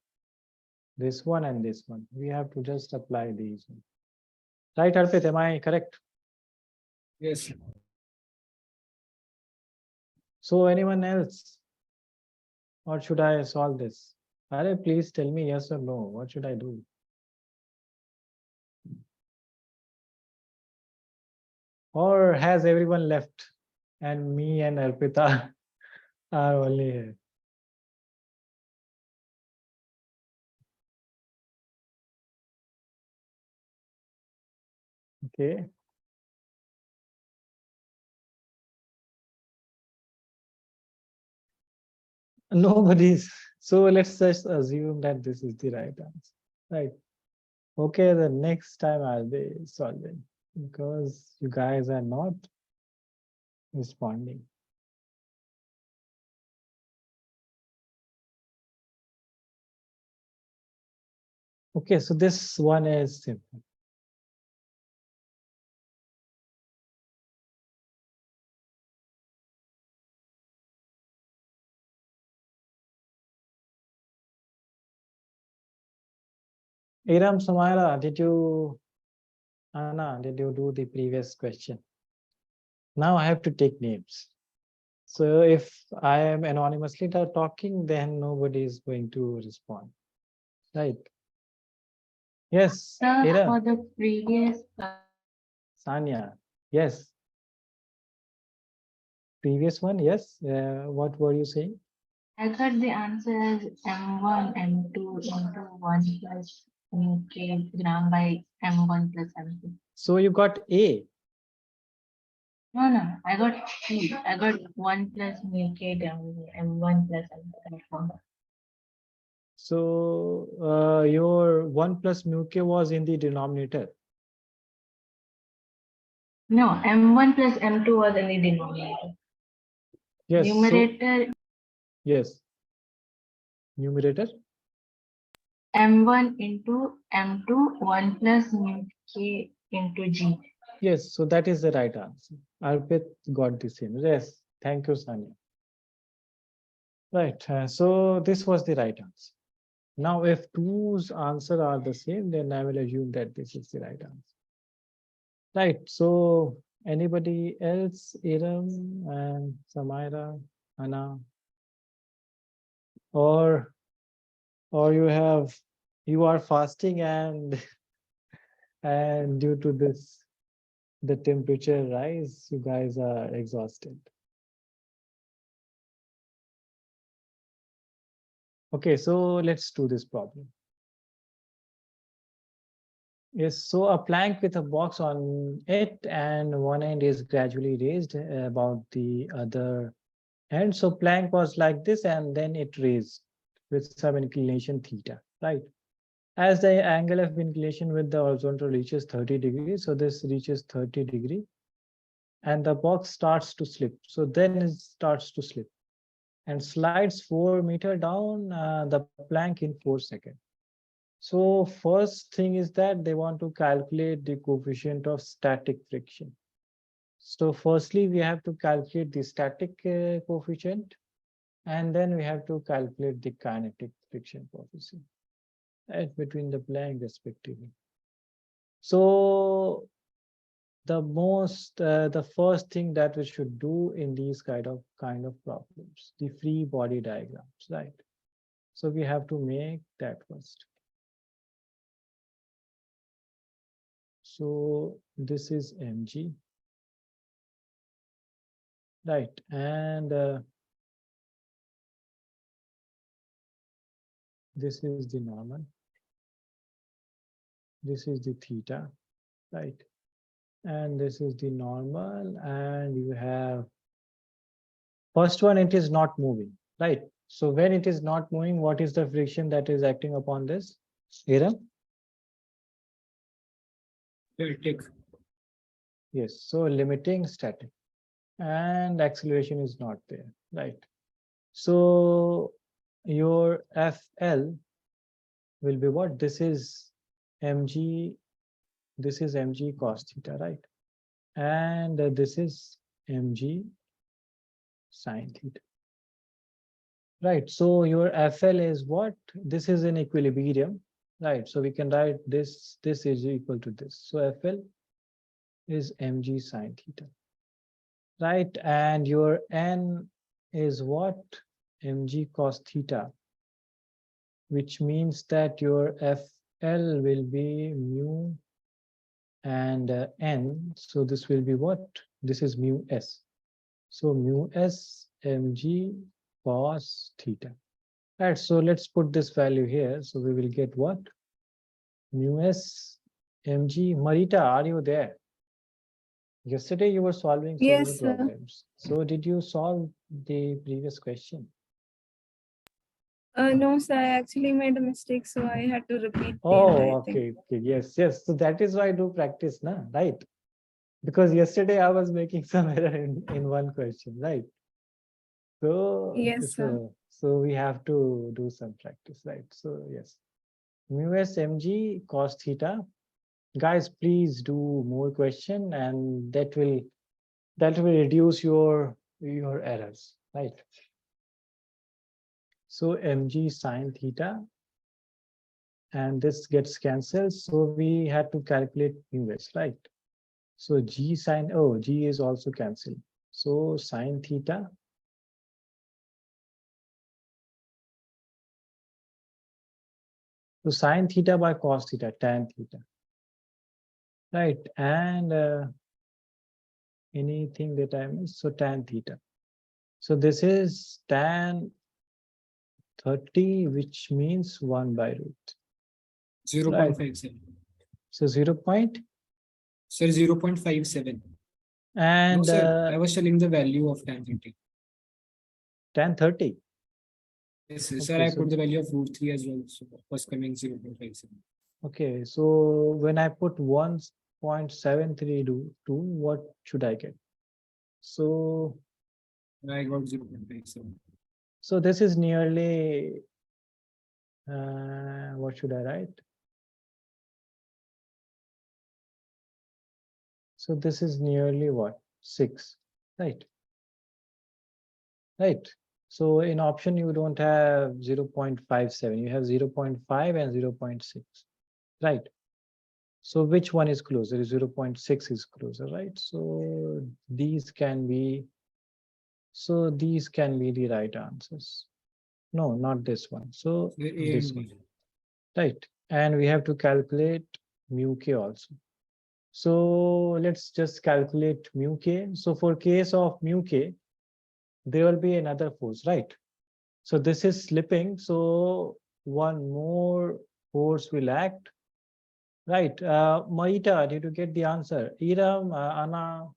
This one and this one. We have to just apply these. Right, Arpit, am I correct? Yes, sir. So anyone else? Or should I solve this? Are please tell me yes or no. What should I do? Or has everyone left and me and Arpita are only here? Okay. Nobody's. So let's just assume that this is the right answer. Right. Okay, the next time I'll be solving because you guys are not responding. Okay, so this one is simple. Iram, Samaira, Anna, did you do the previous question? Now I have to take names. So if I am anonymously talking, then nobody is going to respond. Right? Yes, Sir, Iram, for the previous Sanya. Yes. Previous one, yes. What were you saying? I got the answer as M1 M2 into 1 plus mu kg by M1 plus M2. So you got A. No, I got T. I got 1 plus mu kg M1 plus M2. So your 1 plus mu k was in the denominator. No, M1 plus M2 was in the denominator. Yes. Numerator Yes. Numerator. M1 into M2 1 plus mu k into G. Yes. So that is the right answer. Arpit got the same. Yes. Thank you, Sanya. Right. So this was the right answer. Now, if two's answer are the same, then I will assume that this is the right answer. Right. So anybody else, Iram and Samaira, Anna, or you are fasting and and due to this the temperature rise, you guys are exhausted. Okay, so let's do this problem. Yes, so a plank with a box on it and one end is gradually raised about the other end. So plank was like this and then it raised with some inclination theta, right? As the angle of inclination with the horizontal reaches 30 degrees, so this reaches 30 degree and the box starts to slip. So then it starts to slip and slides 4 meters down the plank in 4 seconds. So first thing is that they want to calculate the coefficient of static friction. So firstly, we have to calculate the static coefficient, and then we have to calculate the kinetic friction coefficient between the plank respectively. So the first thing that we should do in these kind of problems, the free body diagrams, right? So we have to make that first. So this is mg, right? And this is the normal. This is the theta, right? And this is the normal, and you have first one, it is not moving, right? So when it is not moving, what is the friction that is acting upon this? Iram? Celtic. Yes, so limiting static and acceleration is not there, right? So your FL will be what? This is mg cos theta, right? And this is mg sin theta. Right, so your FL is what? This is in equilibrium, right? So we can write this is equal to this. So FL is mg sin theta, right? And your N is what? Mg cos theta, which means that your FL will be mu and N. So this will be what? This is mu S. So mu S mg cos theta. Right, so let's put this value here. So we will get what? Mu S mg. Marita, are you there? Yesterday you were solving so many Yes, sir. problems. So did you solve the previous question? No, sir, I actually made a mistake, so I had to repeat the Oh, entire thing. okay, yes. So that is why I do practice, na, right? Because yesterday I was making some error in one question, right? So, Yes, sir. so we have to do some practice, right? So yes, mu S mg cos theta. Guys, please do more question, and that will reduce your errors, right? So mg sin theta and this gets cancelled. So we had to calculate mu s, right? So G sine, oh, G is also cancelled. So sine theta. So sine theta by cos theta, tan theta. Right, and anything that I missed, so tan theta. So this is tan 30, which means 1 by root. 0.57. So 0 point, Sir, 0.57. No, and sir, I was telling the value of tan 30. tan 30. Yes, sir. Okay, Sir, I so- put the value of root 3 as well. So it was coming 0.57. Okay, so when I put 1.732, what should I get? So, I got 0.57. so this is nearly, what should I write? So this is nearly what? 6, right? Right. So in option, you don't have 0.57, you have 0.5 and 0.6, right? So which one is closer? 0.6 is closer, right? So these can be, so these can be the right answers. No, not this one. So So A this and one, B. right? And we have to calculate mu k also. So let's just calculate mu k. So for case of mu k, there will be another force, right? So this is slipping. So one more force will act, right? Maita, did you get the answer? Iram, Anna,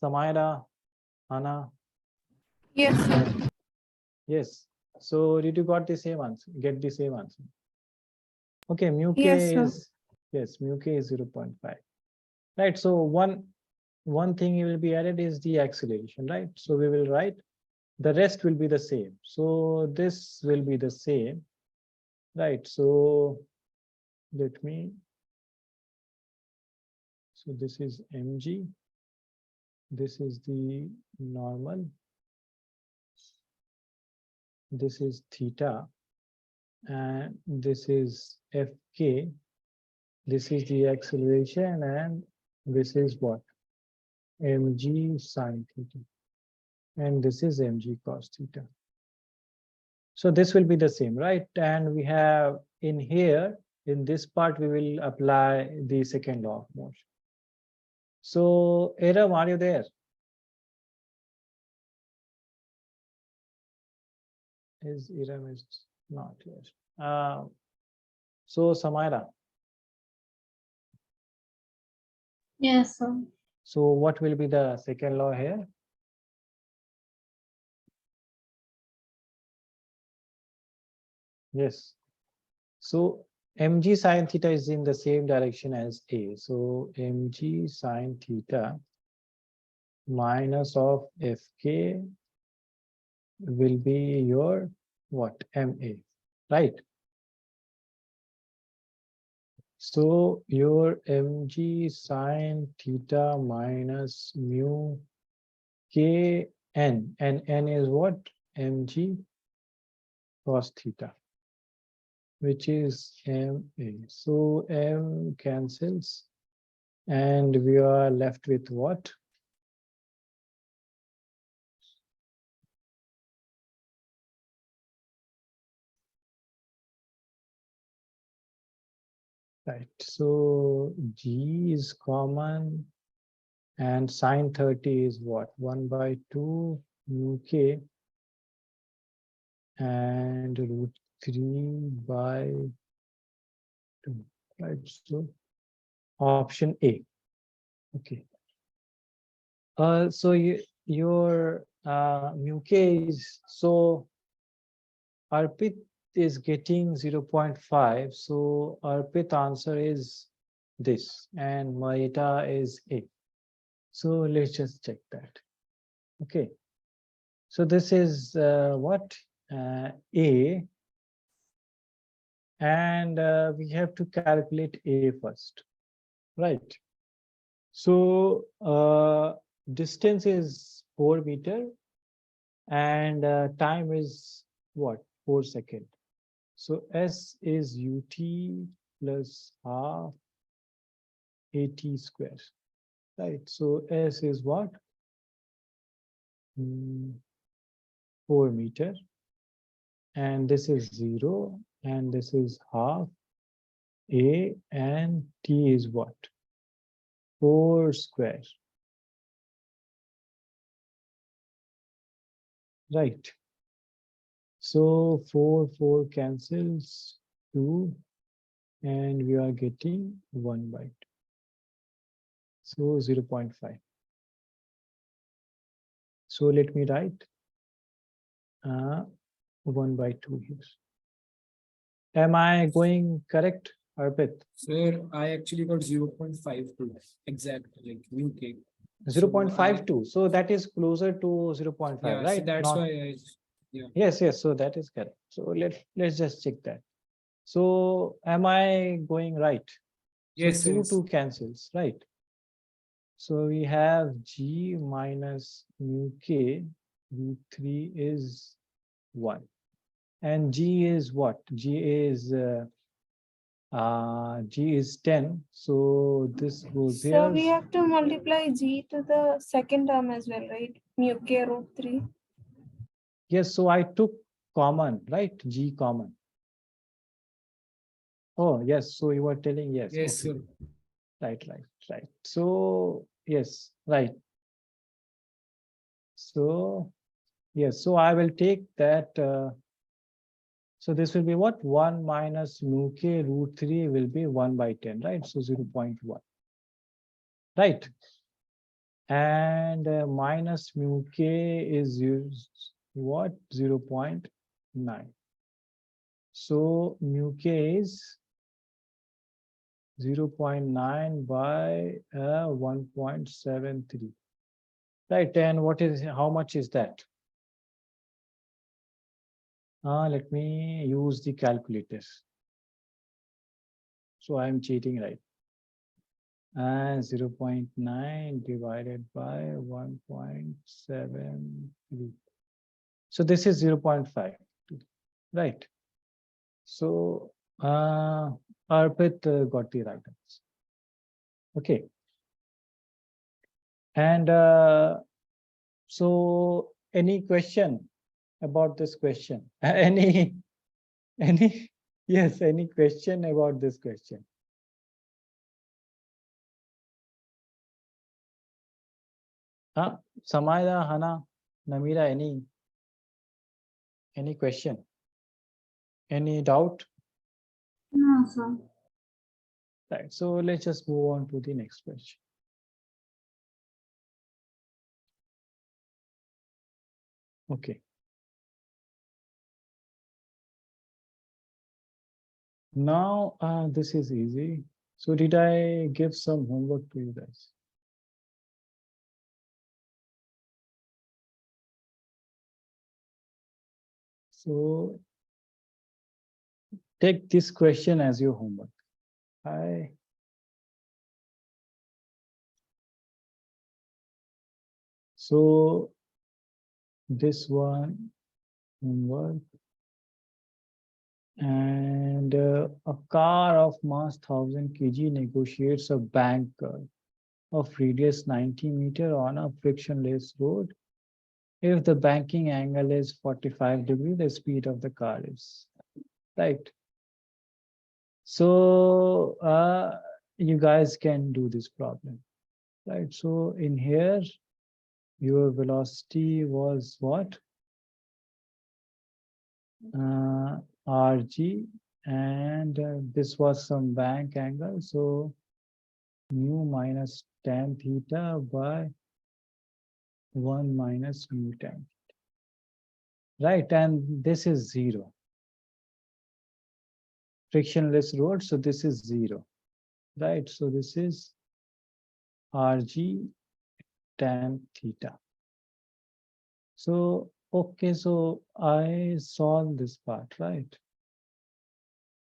Samaira, Anna. Yes, sir. Yes. So did you got the same answer? Get the same answer? Okay, mu k Yes, sir. is, yes, mu k is 0.5. Right. So one thing will be added is the acceleration, right? So we will write, the rest will be the same. So this will be the same, right? So let me, so this is mg, this is the normal, this is theta, and this is fk, this is the acceleration, and this is what? Mg sine theta, and this is mg cos theta. So this will be the same, right? And we have in here, in this part, we will apply the second law of motion. So Aram, are you there? Is Aram is not here. So Samaira, Yes, sir. so what will be the second law here? Yes. So mg sine theta is in the same direction as A. So mg sine theta minus of fk will be your what? MA, right? So your mg sine theta minus mu k n, and n is what? Mg cos theta, which is MA. So M cancels, and we are left with what? Right. So G is common, and sine 30 is what? 1 by 2 mu k, and root 3 by 2. Right. So option A. Okay. So your mu k is, so Arpit is getting 0.5. So Arpit answer is this, and Maita is A. So let's just check that. Okay. So this is what? A, and we have to calculate A first, right? So distance is 4 meter, and time is what? 4 seconds. So S is UT plus half AT square, right? So S is what? 4 meter, and this is 0, and this is half A, and T is what? 4 square. Right. So 4 cancels 2, and we are getting 1 by 2. So 0.5. So let me write 1 by 2 here. Am I going correct, Arpit? Sir, I actually got 0.52 exact, like UK. 0.52. So that is closer to 0.5, Yeah, so right? that's Not, why I, yeah. yes, so that is correct. So let's just check that. So am I going right? Yes, So 2 yes. 2 cancels, right? So we have G minus mu K root 3 is 1. And G is what? G is 10. So this goes So here. we have to multiply G to the second term as well, right? Mu K root 3. Yes, so I took common, right? G common. Oh, yes. So you were telling yes. Yes, Okay. sir. Right. So yes, right. So yes, so I will take that. So this will be what? 1 minus mu K root 3 will be 1 by 10, right? So 0.1. Right. And minus mu K is used what? 0.9. So mu K is 0.9 by 1.73. Right, and what is, how much is that? Let me use the calculator. So I'm cheating, right? 0.9 divided by 1.73. So this is 0.5, right? So Arpit got the right answer. Okay. And so any question about this question? Any, yes, any question about this question? Samayda, Hana, Namira, any question? Any doubt? No, sir. Right. So let's just move on to the next question. Okay. Now this is easy. So did I give some homework to you guys? So take this question as your homework. So this one homework, and a car of mass 1000 kg negotiates a bank of radius 90 meter on a frictionless road. If the banking angle is 45 degrees, the speed of the car is, right? So you guys can do this problem, right? So in here, your velocity was what? RG, and this was some bank angle. So mu minus tan theta by 1 minus mu tan. Right, and this is 0. Frictionless road, so this is 0. Right, so this is RG tan theta. So, okay, so I solved this part, right?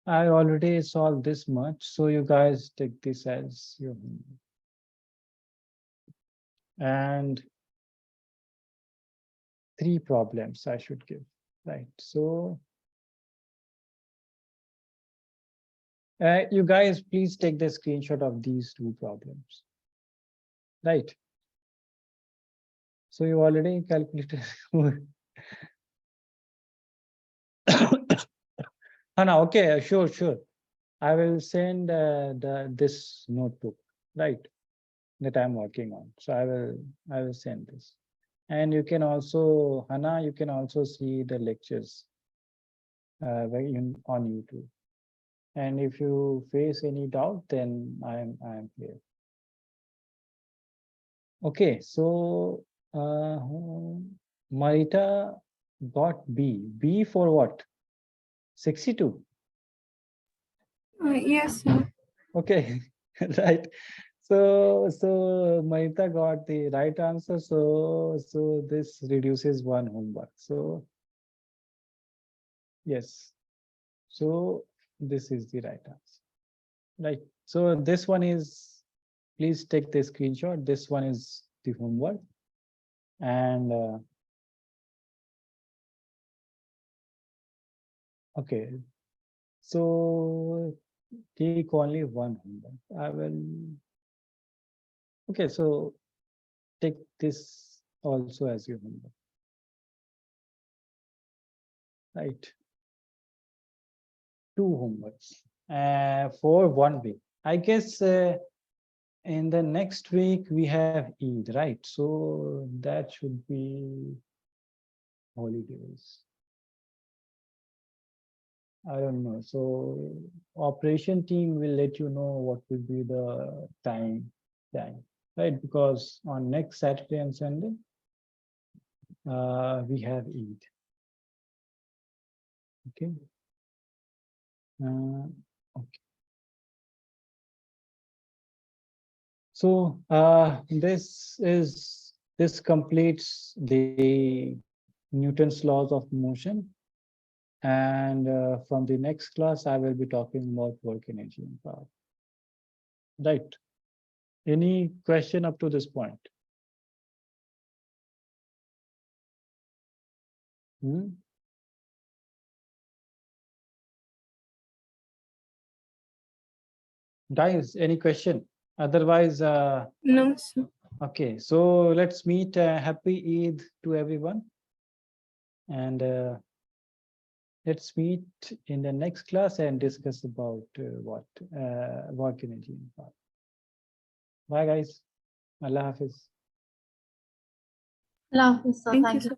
I already solved this much, so you guys take this as your homework. And 3 problems I should give, right? So You guys, please take the screenshot of these two problems. Right. So you already calculated. Hannah, okay, sure. I will send this notebook, right, that I'm working on. So I will send this. And you can also, Hannah, you can also see the lectures on YouTube. And if you face any doubt, then I am here. Okay, so Marita got B. B for what? 62. Yes, sir. Okay, right. So Marita got the right answer. So this reduces one homework. So yes. So this is the right answer. Right. So this one is, please take the screenshot. This one is the homework. And okay. So take only one homework. I will. Okay, so take this also as your homework. Right. 2 homeworks for 1 week. I guess in the next week we have Eid, right? So that should be holidays. I don't know. So operation team will let you know what will be the time, right? Because on next Saturday and Sunday, we have Eid. Okay. Okay. So this completes the Newton's laws of motion. And from the next class, I will be talking about work energy and power. Right. Any question up to this point? Guys, any question? Otherwise, No, sir. okay. So let's meet. Happy Eid to everyone. And let's meet in the next class and discuss about what work energy and power. Bye, guys. Allah Hafiz. Allah Hafiz, sir. Thank you, Thank you. sir.